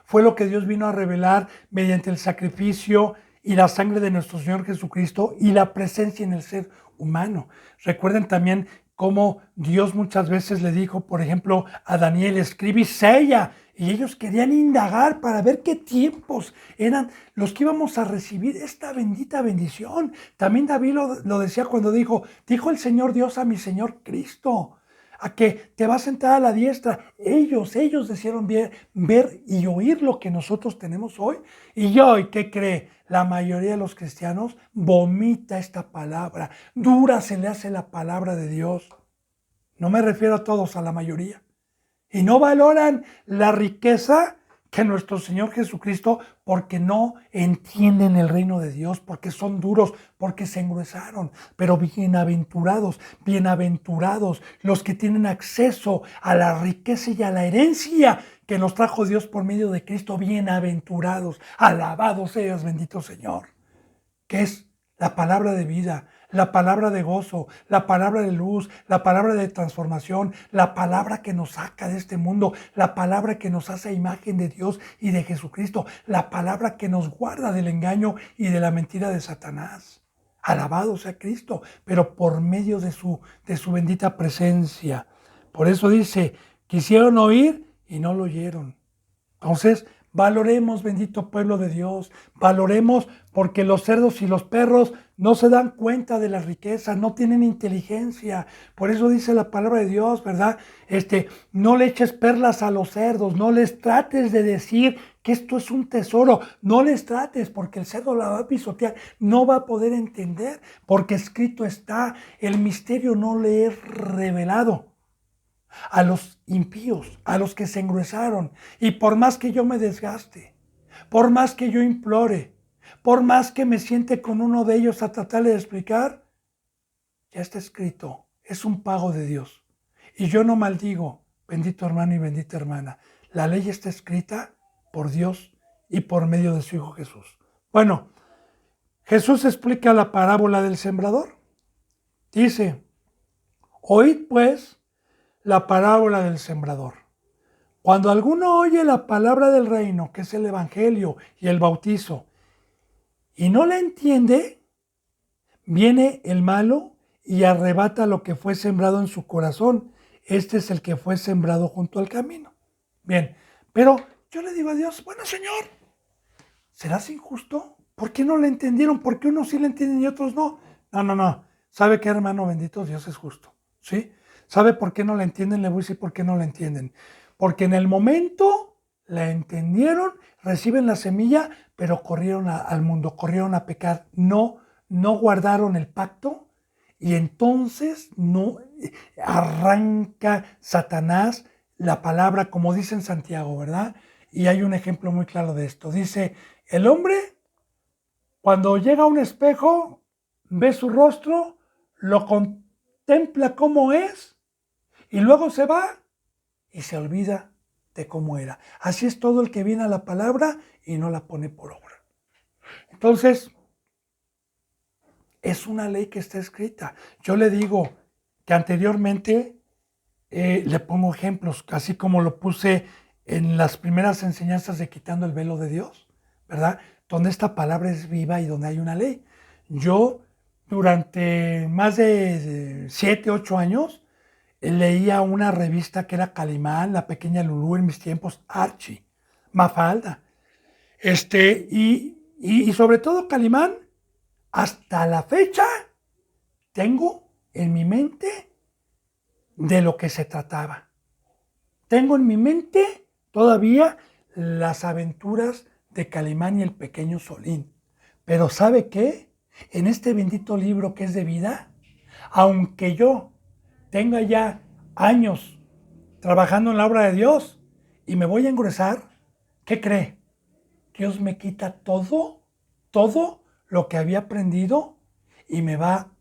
fue lo que Dios vino a revelar mediante el sacrificio y la sangre de nuestro Señor Jesucristo y la presencia en el ser humano. Recuerden también cómo Dios muchas veces le dijo, por ejemplo, a Daniel, escribe y sella. Y ellos querían indagar para ver qué tiempos eran los que íbamos a recibir esta bendita bendición. También David lo decía cuando dijo el Señor Dios a mi Señor Cristo, a que te va a sentar a la diestra. Ellos desearon ver y oír lo que nosotros tenemos hoy. Y hoy, ¿qué cree? La mayoría de los cristianos vomita esta palabra. Dura se le hace la palabra de Dios. No me refiero a todos, a la mayoría. Y no valoran la riqueza que nuestro Señor Jesucristo, porque no entienden el reino de Dios, porque son duros, porque se engruesaron. Pero bienaventurados los que tienen acceso a la riqueza y a la herencia que nos trajo Dios por medio de Cristo. Bienaventurados, alabados seas, bendito Señor, que es la palabra de vida, la palabra de gozo, la palabra de luz, la palabra de transformación, la palabra que nos saca de este mundo, la palabra que nos hace imagen de Dios y de Jesucristo, la palabra que nos guarda del engaño y de la mentira de Satanás. Alabado sea Cristo, pero por medio de su bendita presencia. Por eso dice, quisieron oír y no lo oyeron. Entonces, valoremos, bendito pueblo de Dios, valoremos, porque los cerdos y los perros no se dan cuenta de la riqueza, no tienen inteligencia. Por eso dice la palabra de Dios, ¿verdad? No le eches perlas a los cerdos, no les trates de decir que esto es un tesoro, no les trates, porque el cerdo la va a pisotear, no va a poder entender, porque escrito está, el misterio no le es revelado a los impíos, a los que se engruesaron. Y por más que yo me desgaste, por más que yo implore, por más que me siente con uno de ellos a tratarle de explicar, ya está escrito, es un pago de Dios. Y yo no maldigo, bendito hermano y bendita hermana. La ley está escrita por Dios y por medio de su Hijo Jesús. Bueno, Jesús explica la parábola del sembrador. Dice, oíd pues la parábola del sembrador. Cuando alguno oye la palabra del reino, que es el evangelio y el bautizo, y no la entiende, viene el malo y arrebata lo que fue sembrado en su corazón. Este es el que fue sembrado junto al camino. Bien, pero yo le digo a Dios, bueno, Señor, ¿serás injusto? ¿Por qué no le entendieron? ¿Por qué unos sí le entienden y otros no? No. ¿Sabe qué, hermano bendito? Dios es justo, ¿sí? ¿Sabe por qué no le entienden? Le voy a decir por qué no le entienden. Porque en el momento la entendieron, reciben la semilla, pero corrieron al mundo, corrieron a pecar. No guardaron el pacto y entonces no arranca Satanás la palabra, como dice en Santiago, ¿verdad? Y hay un ejemplo muy claro de esto. Dice, el hombre, cuando llega a un espejo, ve su rostro, lo contempla como es y luego se va y se olvida de cómo era. Así es todo el que viene a la palabra y no la pone por obra. Entonces, es una ley que está escrita. Yo le digo que anteriormente le pongo ejemplos, así como lo puse en las primeras enseñanzas de Quitando el Velo de Dios, ¿verdad? Donde esta palabra es viva y donde hay una ley. Yo, durante más de 7, 8 años, leía una revista que era Calimán, La Pequeña Lulú, en mis tiempos, Archie, Mafalda. Y sobre todo Calimán, hasta la fecha, tengo en mi mente de lo que se trataba. Tengo en mi mente todavía las aventuras de Calimán y el pequeño Solín. Pero ¿sabe qué? En este bendito libro que es de vida, aunque yo tenga ya años trabajando en la obra de Dios y me voy a engruesar, ¿qué cree? Dios me quita todo lo que había aprendido y me va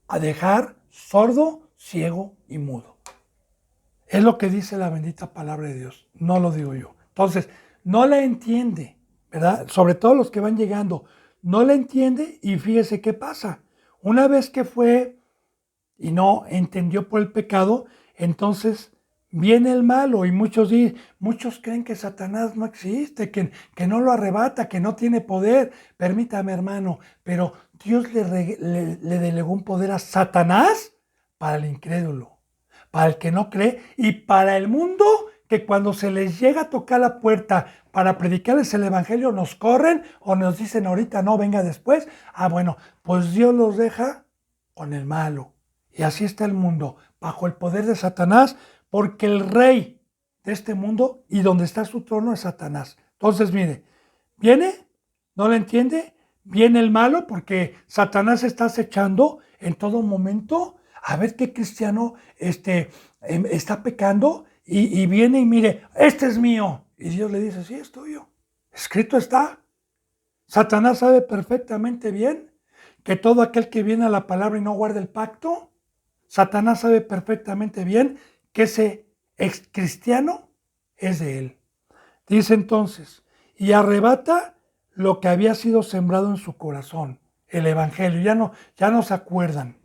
a dejar sordo, ciego y mudo. Es lo que dice la bendita palabra de Dios, no lo digo yo. Entonces, no la entiende, ¿verdad? Sobre todo los que van llegando, no la entiende y fíjese qué pasa. Una vez que fue y no entendió por el pecado, entonces viene el malo y muchos creen que Satanás no existe, que no lo arrebata, que no tiene poder. Permítame, hermano, pero Dios le delegó un poder a Satanás para el incrédulo, para el que no cree y para el mundo que cuando se les llega a tocar la puerta para predicarles el evangelio nos corren o nos dicen ahorita no, venga después. Bueno, pues Dios los deja con el malo. Y así está el mundo, bajo el poder de Satanás, porque el rey de este mundo y donde está su trono es Satanás. Entonces, mire, viene, no lo entiende, viene el malo porque Satanás está acechando en todo momento a ver qué cristiano está pecando y viene y mire, este es mío. Y Dios le dice, sí, es tuyo. Escrito está. Satanás sabe perfectamente bien que todo aquel que viene a la palabra y no guarda el pacto, Satanás sabe perfectamente bien que ese ex cristiano es de él. Dice entonces, y arrebata lo que había sido sembrado en su corazón, el evangelio. Ya no se acuerdan.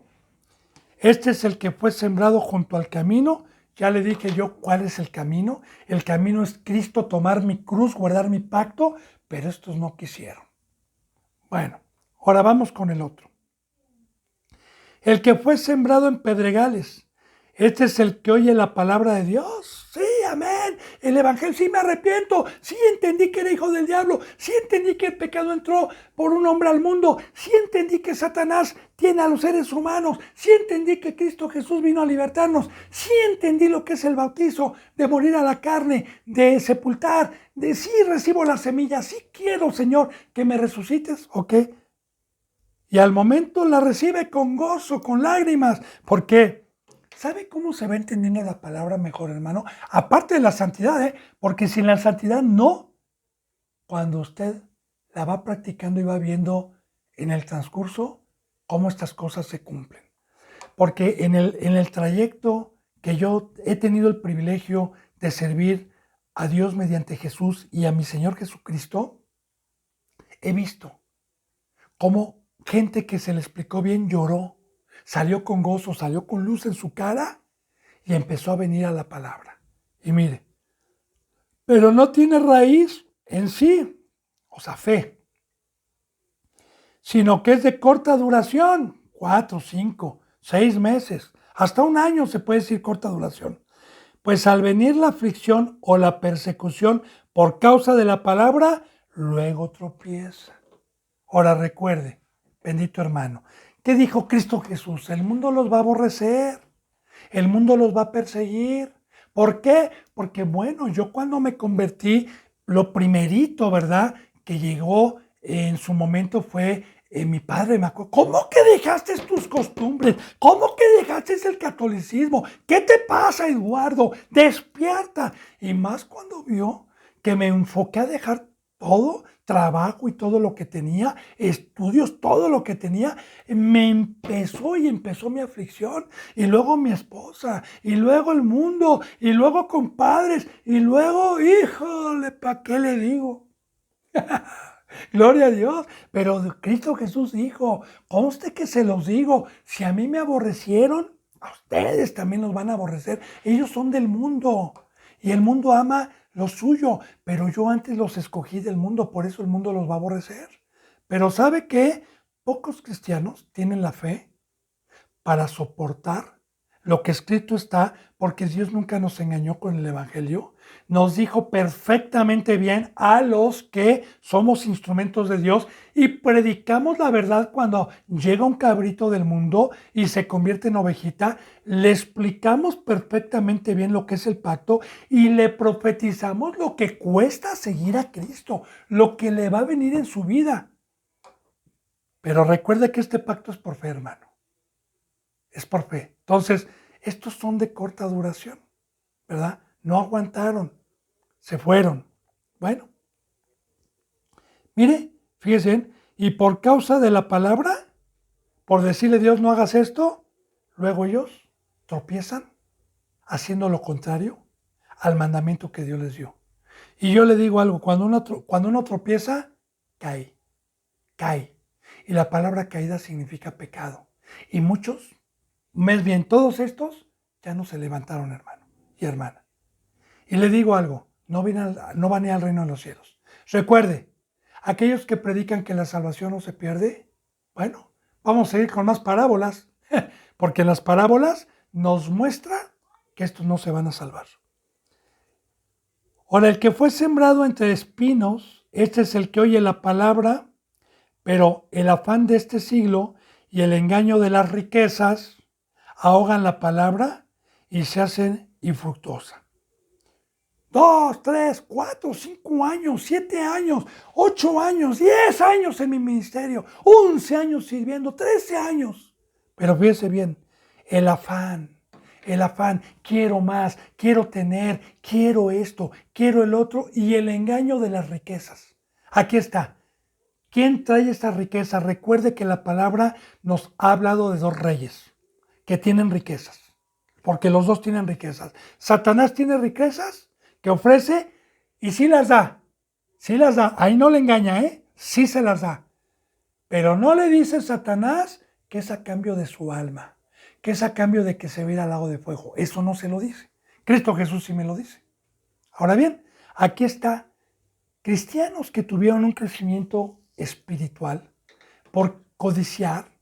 Este es el que fue sembrado junto al camino. Ya le dije yo cuál es el camino. El camino es Cristo, tomar mi cruz, guardar mi pacto, pero estos no quisieron. Bueno, ahora vamos con el otro. El que fue sembrado en pedregales. Este es el que oye la palabra de Dios. Sí, amén. El evangelio, sí me arrepiento. Sí entendí que era hijo del diablo. Sí entendí que el pecado entró por un hombre al mundo. Sí entendí que Satanás tiene a los seres humanos. Sí entendí que Cristo Jesús vino a libertarnos. Sí entendí lo que es el bautizo, de morir a la carne, de sepultar, de sí recibo la semilla. Sí quiero, Señor, que me resucites. ¿Ok? Y al momento la recibe con gozo, con lágrimas. ¿Por qué? ¿Sabe cómo se va entendiendo la palabra mejor, hermano? Aparte de la santidad, porque sin la santidad no. Cuando usted la va practicando y va viendo en el transcurso cómo estas cosas se cumplen. Porque en el trayecto que yo he tenido el privilegio de servir a Dios mediante Jesús y a mi Señor Jesucristo, he visto cómo gente que se le explicó bien lloró, salió con gozo, salió con luz en su cara y empezó a venir a la palabra. Y mire, pero no tiene raíz en sí, o sea, fe, sino que es de corta duración, 4, 5, 6 meses, hasta un año se puede decir corta duración. Pues al venir la aflicción o la persecución por causa de la palabra, luego tropieza. Ahora recuerde, bendito hermano, ¿qué dijo Cristo Jesús? El mundo los va a aborrecer, el mundo los va a perseguir. ¿Por qué? Porque bueno, yo cuando me convertí, lo primerito, ¿verdad? Que llegó en su momento fue mi padre. Me acuerdo, ¿cómo que dejaste tus costumbres? ¿Cómo que dejaste el catolicismo? ¿Qué te pasa, Eduardo? Despierta. Y más cuando vio que me enfoqué a dejar todo, trabajo y todo lo que tenía, estudios, todo lo que tenía, empezó mi aflicción, y luego mi esposa, y luego el mundo, y luego compadres, y luego, híjole, ¿para qué le digo? Gloria a Dios, pero Cristo Jesús dijo, conste que se los digo, si a mí me aborrecieron, a ustedes también los van a aborrecer. Ellos son del mundo y el mundo ama lo suyo, pero yo antes los escogí del mundo, por eso el mundo los va a aborrecer. Pero ¿sabe qué? Pocos cristianos tienen la fe para soportar lo que escrito está, porque Dios nunca nos engañó con el Evangelio. Nos dijo perfectamente bien a los que somos instrumentos de Dios y predicamos la verdad cuando llega un cabrito del mundo y se convierte en ovejita. Le explicamos perfectamente bien lo que es el pacto y le profetizamos lo que cuesta seguir a Cristo, lo que le va a venir en su vida. Pero recuerde que este pacto es por fe, hermano. Es por fe. Entonces, estos son de corta duración, ¿verdad? No aguantaron, se fueron. Bueno, mire, fíjense, y por causa de la palabra, por decirle a Dios no hagas esto, luego ellos tropiezan haciendo lo contrario al mandamiento que Dios les dio. Y yo le digo algo, cuando uno tropieza, cae. Y la palabra caída significa pecado. Y muchos, más bien todos estos, ya no se levantaron, hermano y hermana. Y le digo algo, no van al reino de los cielos. Recuerde, aquellos que predican que la salvación no se pierde, bueno, vamos a seguir con más parábolas, porque las parábolas nos muestran que estos no se van a salvar. Ahora, el que fue sembrado entre espinos, este es el que oye la palabra, pero el afán de este siglo y el engaño de las riquezas ahogan la palabra y se hacen infructuosa. 2, 3, 4, 5 años, 7 años, 8 años, 10 años en mi ministerio, 11 años sirviendo, 13 años. Pero fíjese bien, el afán, quiero más, quiero tener, quiero esto, quiero el otro y el engaño de las riquezas. Aquí está. ¿Quién trae esta riqueza? Recuerde que la palabra nos ha hablado de dos reyes que tienen riquezas, porque los dos tienen riquezas. Satanás tiene riquezas que ofrece y sí las da, ahí no le engaña, sí se las da, pero no le dice Satanás que es a cambio de su alma, que es a cambio de que se vea al lago de fuego, eso no se lo dice, Cristo Jesús sí me lo dice. Ahora bien, aquí está, cristianos que tuvieron un crecimiento espiritual por codiciar,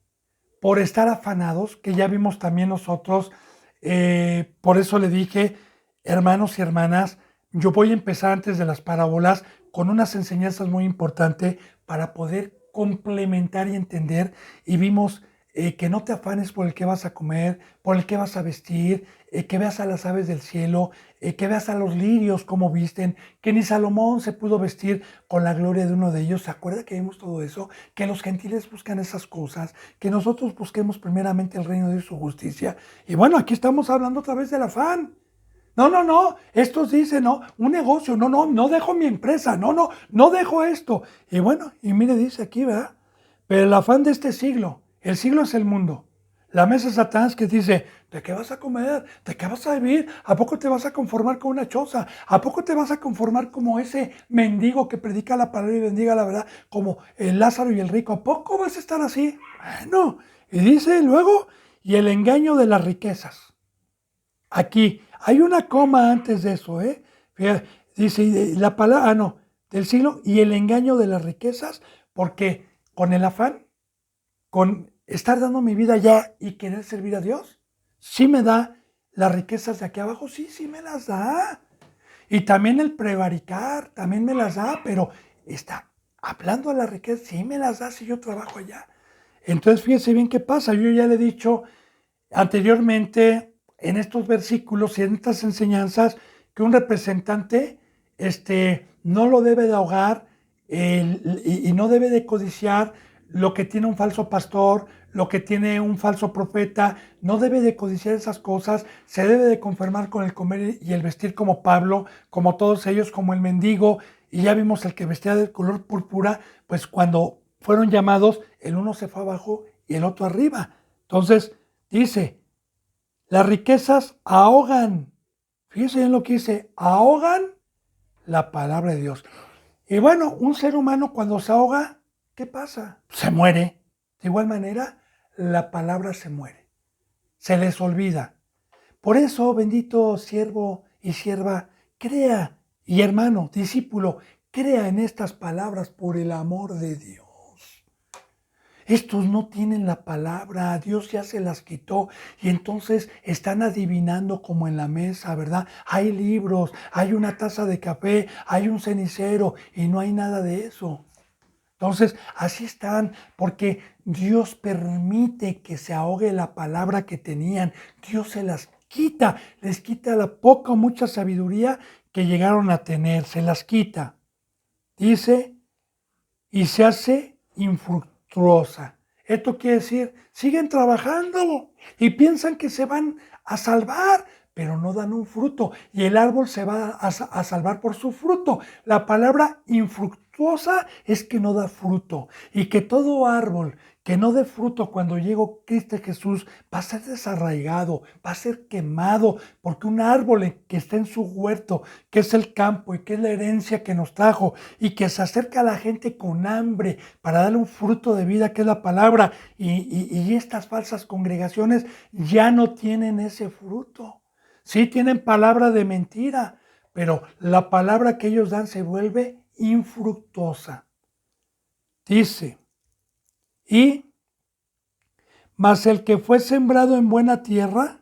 por estar afanados, que ya vimos también nosotros, por eso le dije, hermanos y hermanas, yo voy a empezar antes de las parábolas con unas enseñanzas muy importantes para poder complementar y entender. Y vimos que no te afanes por el que vas a comer, por el que vas a vestir, que veas a las aves del cielo, que veas a los lirios cómo visten, que ni Salomón se pudo vestir con la gloria de uno de ellos. ¿Se acuerda que vimos todo eso? Que los gentiles buscan esas cosas, que nosotros busquemos primeramente el reino de Dios y su justicia. Y bueno, aquí estamos hablando otra vez del afán. No, estos dicen, no, un negocio, no dejo mi empresa, no dejo esto. Y bueno, y mire, dice aquí, ¿verdad? Pero el afán de este siglo, el siglo es el mundo. La mesa de Satanás que dice, ¿de qué vas a comer? ¿De qué vas a vivir? ¿A poco te vas a conformar con una choza? ¿A poco te vas a conformar como ese mendigo que predica la palabra y bendiga la verdad, como el Lázaro y el rico? ¿A poco vas a estar así? Bueno, y dice luego, y el engaño de las riquezas. Aquí hay una coma antes de eso, Fíjate, dice la palabra, del siglo y el engaño de las riquezas, porque con el afán, con estar dando mi vida ya y querer servir a Dios, sí me da las riquezas de aquí abajo, sí me las da. Y también el prevaricar, también me las da, pero está hablando de las riquezas, sí me las da si yo trabajo allá. Entonces fíjese bien qué pasa, yo ya le he dicho anteriormente en estos versículos y en estas enseñanzas que un representante no lo debe de ahogar y no debe de codiciar lo que tiene un falso pastor, lo que tiene un falso profeta, no debe de codiciar esas cosas, se debe de conformar con el comer y el vestir como Pablo, como todos ellos, como el mendigo, y ya vimos el que vestía de color púrpura, pues cuando fueron llamados, el uno se fue abajo y el otro arriba. Entonces, dice, las riquezas ahogan, fíjense en lo que dice, ahogan la palabra de Dios. Y bueno, un ser humano cuando se ahoga, ¿qué pasa? Se muere. De igual manera, la palabra se muere. Se les olvida. Por eso, bendito siervo y sierva, crea, y hermano, discípulo, crea en estas palabras por el amor de Dios. Estos no tienen la palabra, Dios ya se las quitó y entonces están adivinando como en la mesa, ¿verdad? Hay libros, hay una taza de café, hay un cenicero y no hay nada de eso. Entonces, así están, porque Dios permite que se ahogue la palabra que tenían. Dios se las quita, les quita la poca o mucha sabiduría que llegaron a tener, se las quita. Dice, y se hace infructuosa. Esto quiere decir, siguen trabajando y piensan que se van a salvar, pero no dan un fruto y el árbol se va a salvar por su fruto. La palabra infructuosa es que no da fruto y que todo árbol que no dé fruto cuando llegue Cristo Jesús va a ser desarraigado, va a ser quemado, porque un árbol que está en su huerto, que es el campo y que es la herencia que nos trajo y que se acerca a la gente con hambre para darle un fruto de vida que es la palabra y estas falsas congregaciones ya no tienen ese fruto. Sí tienen palabra de mentira, pero la palabra que ellos dan se vuelve infructuosa. Dice, y mas el que fue sembrado en buena tierra,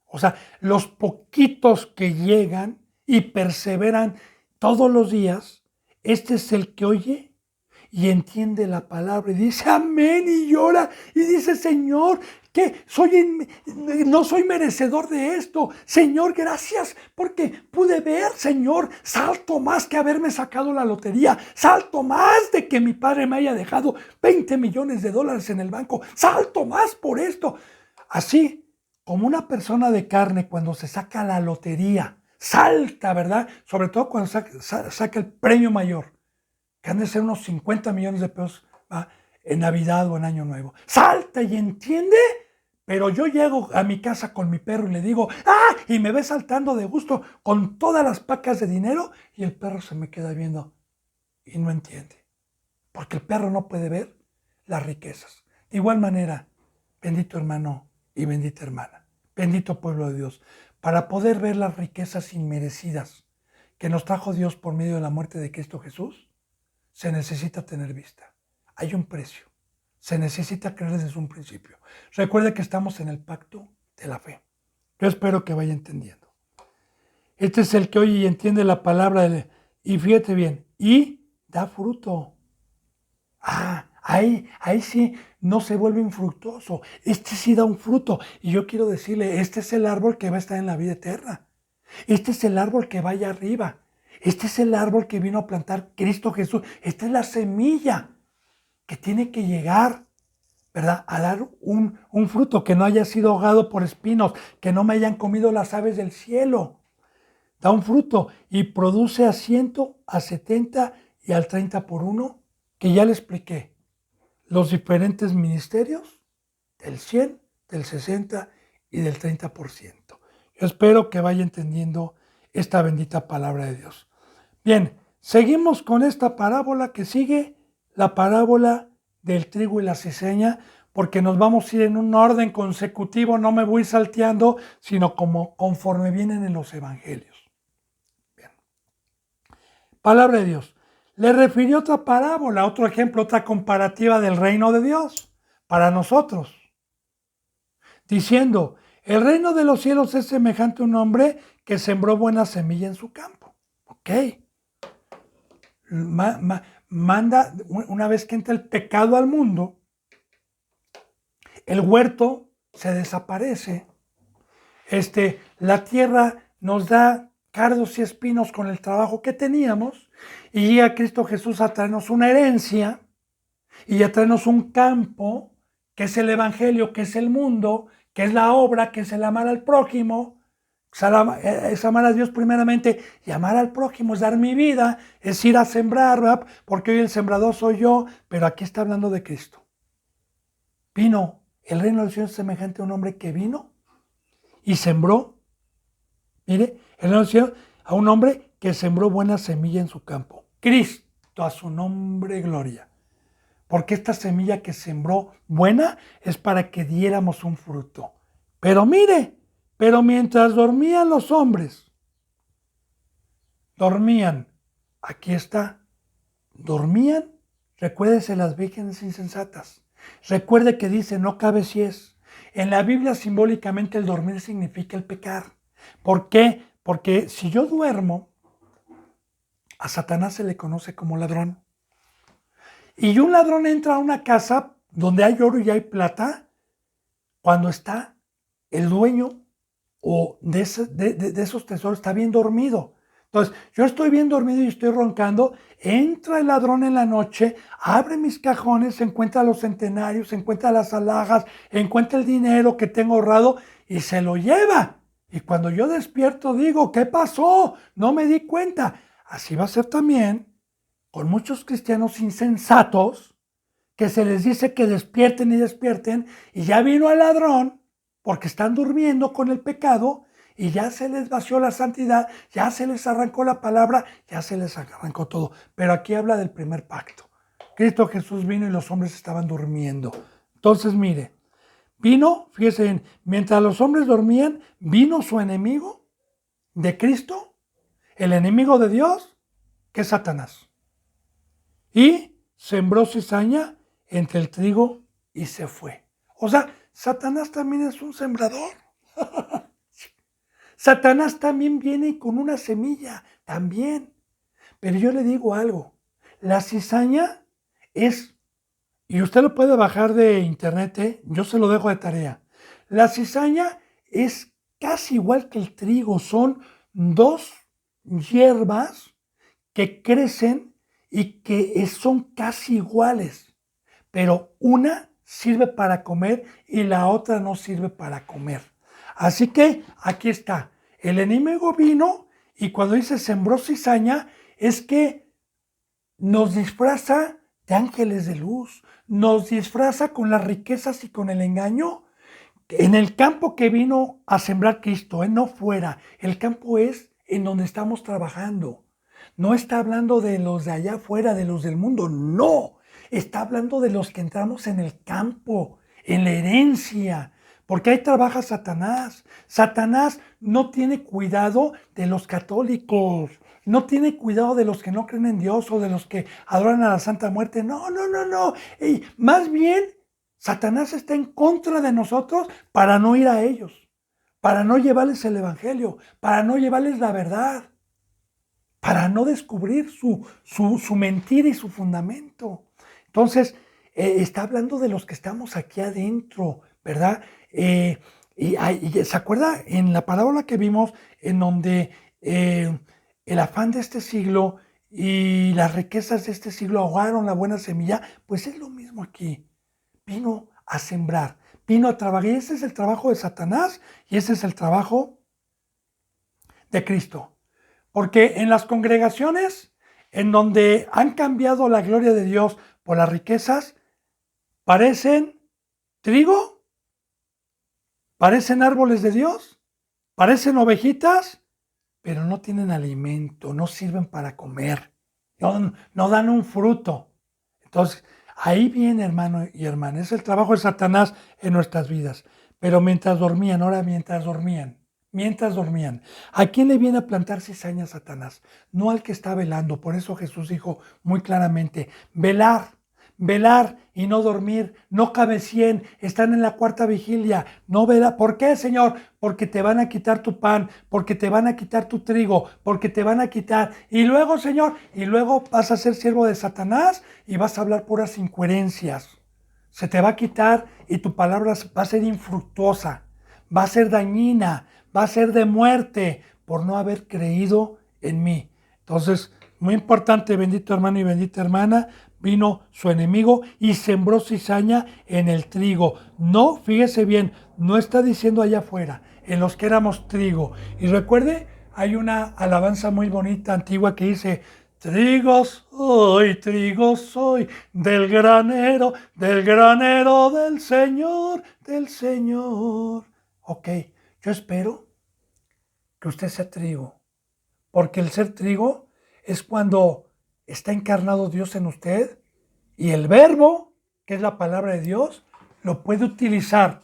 o sea, los poquitos que llegan y perseveran todos los días, este es el que oye y entiende la palabra y dice amén y llora y dice Señor, que no soy merecedor de esto. Señor, gracias porque pude ver, Señor, salto más que haberme sacado la lotería, salto más de que mi padre me haya dejado 20 millones de dólares en el banco, salto más por esto. Así como una persona de carne cuando se saca la lotería, salta, ¿verdad? Sobre todo cuando saca el premio mayor, que han de ser unos 50 millones de pesos, ¿va? En Navidad o en Año Nuevo. Salta y entiende, pero yo llego a mi casa con mi perro y le digo, ¡ah! Y me ve saltando de gusto con todas las pacas de dinero y el perro se me queda viendo y no entiende. Porque el perro no puede ver las riquezas. De igual manera, bendito hermano y bendita hermana, bendito pueblo de Dios, para poder ver las riquezas inmerecidas que nos trajo Dios por medio de la muerte de Cristo Jesús, se necesita tener vista. Hay un precio. Se necesita creer desde un principio. Recuerde que estamos en el pacto de la fe. Yo espero que vaya entendiendo. Este es el que oye y entiende la palabra y fíjate bien, y da fruto. Ahí sí no se vuelve infructuoso. Este sí da un fruto. Y yo quiero decirle, este es el árbol que va a estar en la vida eterna. Este es el árbol que va allá arriba. Este es el árbol que vino a plantar Cristo Jesús. Esta es la semilla que tiene que llegar, ¿verdad? A dar un fruto que no haya sido ahogado por espinos, que no me hayan comido las aves del cielo. Da un fruto y produce a 100, a 70 y al 30 por uno, que ya le expliqué. Los diferentes ministerios del 100, del 60 y del 30%. Yo espero que vaya entendiendo esta bendita palabra de Dios. Bien, seguimos con esta parábola que sigue, la parábola del trigo y la cizaña, porque nos vamos a ir en un orden consecutivo, no me voy salteando, sino como conforme vienen en los evangelios. Bien. Palabra de Dios. Le refirió otra parábola, otro ejemplo, otra comparativa del reino de Dios para nosotros, diciendo, el reino de los cielos es semejante a un hombre que sembró buena semilla en su campo. Ok. Manda, una vez que entra el pecado al mundo, el huerto se desaparece. La tierra nos da cardos y espinos con el trabajo que teníamos y llega Cristo Jesús a traernos una herencia y a traernos un campo que es el evangelio, que es el mundo, que es la obra, que es el amar al prójimo. Es amar a Dios primeramente y amar al prójimo es dar mi vida, es ir a sembrar, ¿verdad? Porque hoy el sembrador soy yo, pero aquí está hablando de Cristo. Vino, el reino de los cielos es semejante a un hombre que vino y sembró, mire, el reino de los cielos a un hombre que sembró buena semilla en su campo. Cristo, a su nombre gloria. Porque esta semilla que sembró buena es para que diéramos un fruto. Pero mire, pero mientras dormían los hombres, dormían, aquí está, dormían, recuérdese las vírgenes insensatas, recuerde que dice no cabe si es. En la Biblia simbólicamente el dormir significa el pecar. ¿Por qué? Porque si yo duermo, a Satanás se le conoce como ladrón. Y un ladrón entra a una casa donde hay oro y hay plata cuando está el dueño o de esos tesoros está bien dormido. Entonces, yo estoy bien dormido y estoy roncando, entra el ladrón en la noche, abre mis cajones, encuentra los centenarios, encuentra las alhajas, encuentra el dinero que tengo ahorrado y se lo lleva. Y cuando yo despierto digo, ¿qué pasó? No me di cuenta. Así va a ser también con muchos cristianos insensatos que se les dice que despierten y ya vino el ladrón porque están durmiendo con el pecado y ya se les vació la santidad, ya se les arrancó la palabra, ya se les arrancó todo. Pero aquí habla del primer pacto. Cristo Jesús vino y los hombres estaban durmiendo. Entonces mire, vino, fíjense bien, mientras los hombres dormían, vino su enemigo de Cristo, el enemigo de Dios, que es Satanás. Y sembró cizaña entre el trigo y se fue. O sea, Satanás también es un sembrador. Satanás también viene con una semilla, también. Pero yo le digo algo, la cizaña es, y usted lo puede bajar de internet, yo se lo dejo de tarea. La cizaña es casi igual que el trigo, son dos hierbas que crecen y que son casi iguales, pero una sirve para comer y la otra no sirve para comer. Así que aquí está, el enemigo vino y cuando dice sembró cizaña es que nos disfraza de ángeles de luz, nos disfraza con las riquezas y con el engaño. En el campo que vino a sembrar Cristo, no fuera, el campo es en donde estamos trabajando. No está hablando de los de allá afuera, de los del mundo, no. Está hablando de los que entramos en el campo, en la herencia, porque ahí trabaja Satanás. Satanás no tiene cuidado de los católicos, no tiene cuidado de los que no creen en Dios o de los que adoran a la Santa Muerte. No. Más bien, Satanás está en contra de nosotros para no ir a ellos, para no llevarles el evangelio, para no llevarles la verdad, para no descubrir su mentira y su fundamento. Entonces, está hablando de los que estamos aquí adentro, ¿verdad? Y ¿se acuerda en la parábola que vimos en donde el afán de este siglo y las riquezas de este siglo ahogaron la buena semilla? Pues es lo mismo aquí. Vino a sembrar, vino a trabajar. Y ese es el trabajo de Satanás y ese es el trabajo de Cristo. Porque en las congregaciones en donde han cambiado la gloria de Dios por las riquezas, parecen trigo, parecen árboles de Dios, parecen ovejitas, pero no tienen alimento, no sirven para comer, no dan un fruto. Entonces, ahí viene, hermano y hermana, es el trabajo de Satanás en nuestras vidas. Pero mientras dormían, ¿a quién le viene a plantar cizaña a Satanás? No al que está velando. Por eso Jesús dijo muy claramente, velar y no dormir, no cabe 100, están en la cuarta vigilia, no velar. ¿Por qué, Señor? Porque te van a quitar tu pan, porque te van a quitar tu trigo, porque te van a quitar. Y luego, Señor, vas a ser siervo de Satanás y vas a hablar puras incoherencias. se te va a quitar y tu palabra va a ser infructuosa, va a ser dañina, va a ser de muerte por no haber creído en mí. Entonces, muy importante, bendito hermano y bendita hermana, vino su enemigo y sembró cizaña en el trigo. No, fíjese bien, no está diciendo allá afuera, en los que éramos trigo. Y recuerde, hay una alabanza muy bonita, antigua, que dice: trigo soy, del granero del Señor, del Señor. Ok, yo espero que usted sea trigo, porque el ser trigo es cuando está encarnado Dios en usted y el verbo, que es la palabra de Dios, lo puede utilizar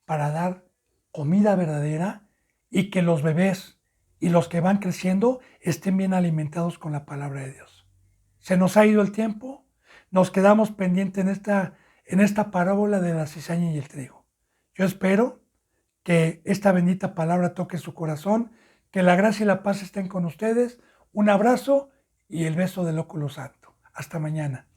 para dar comida verdadera y que los bebés y los que van creciendo estén bien alimentados con la palabra de Dios. Se nos ha ido el tiempo, nos quedamos pendientes en esta parábola de la cizaña y el trigo. Yo espero que esta bendita palabra toque su corazón, que la gracia y la paz estén con ustedes. Un abrazo y el beso del óculo santo. Hasta mañana.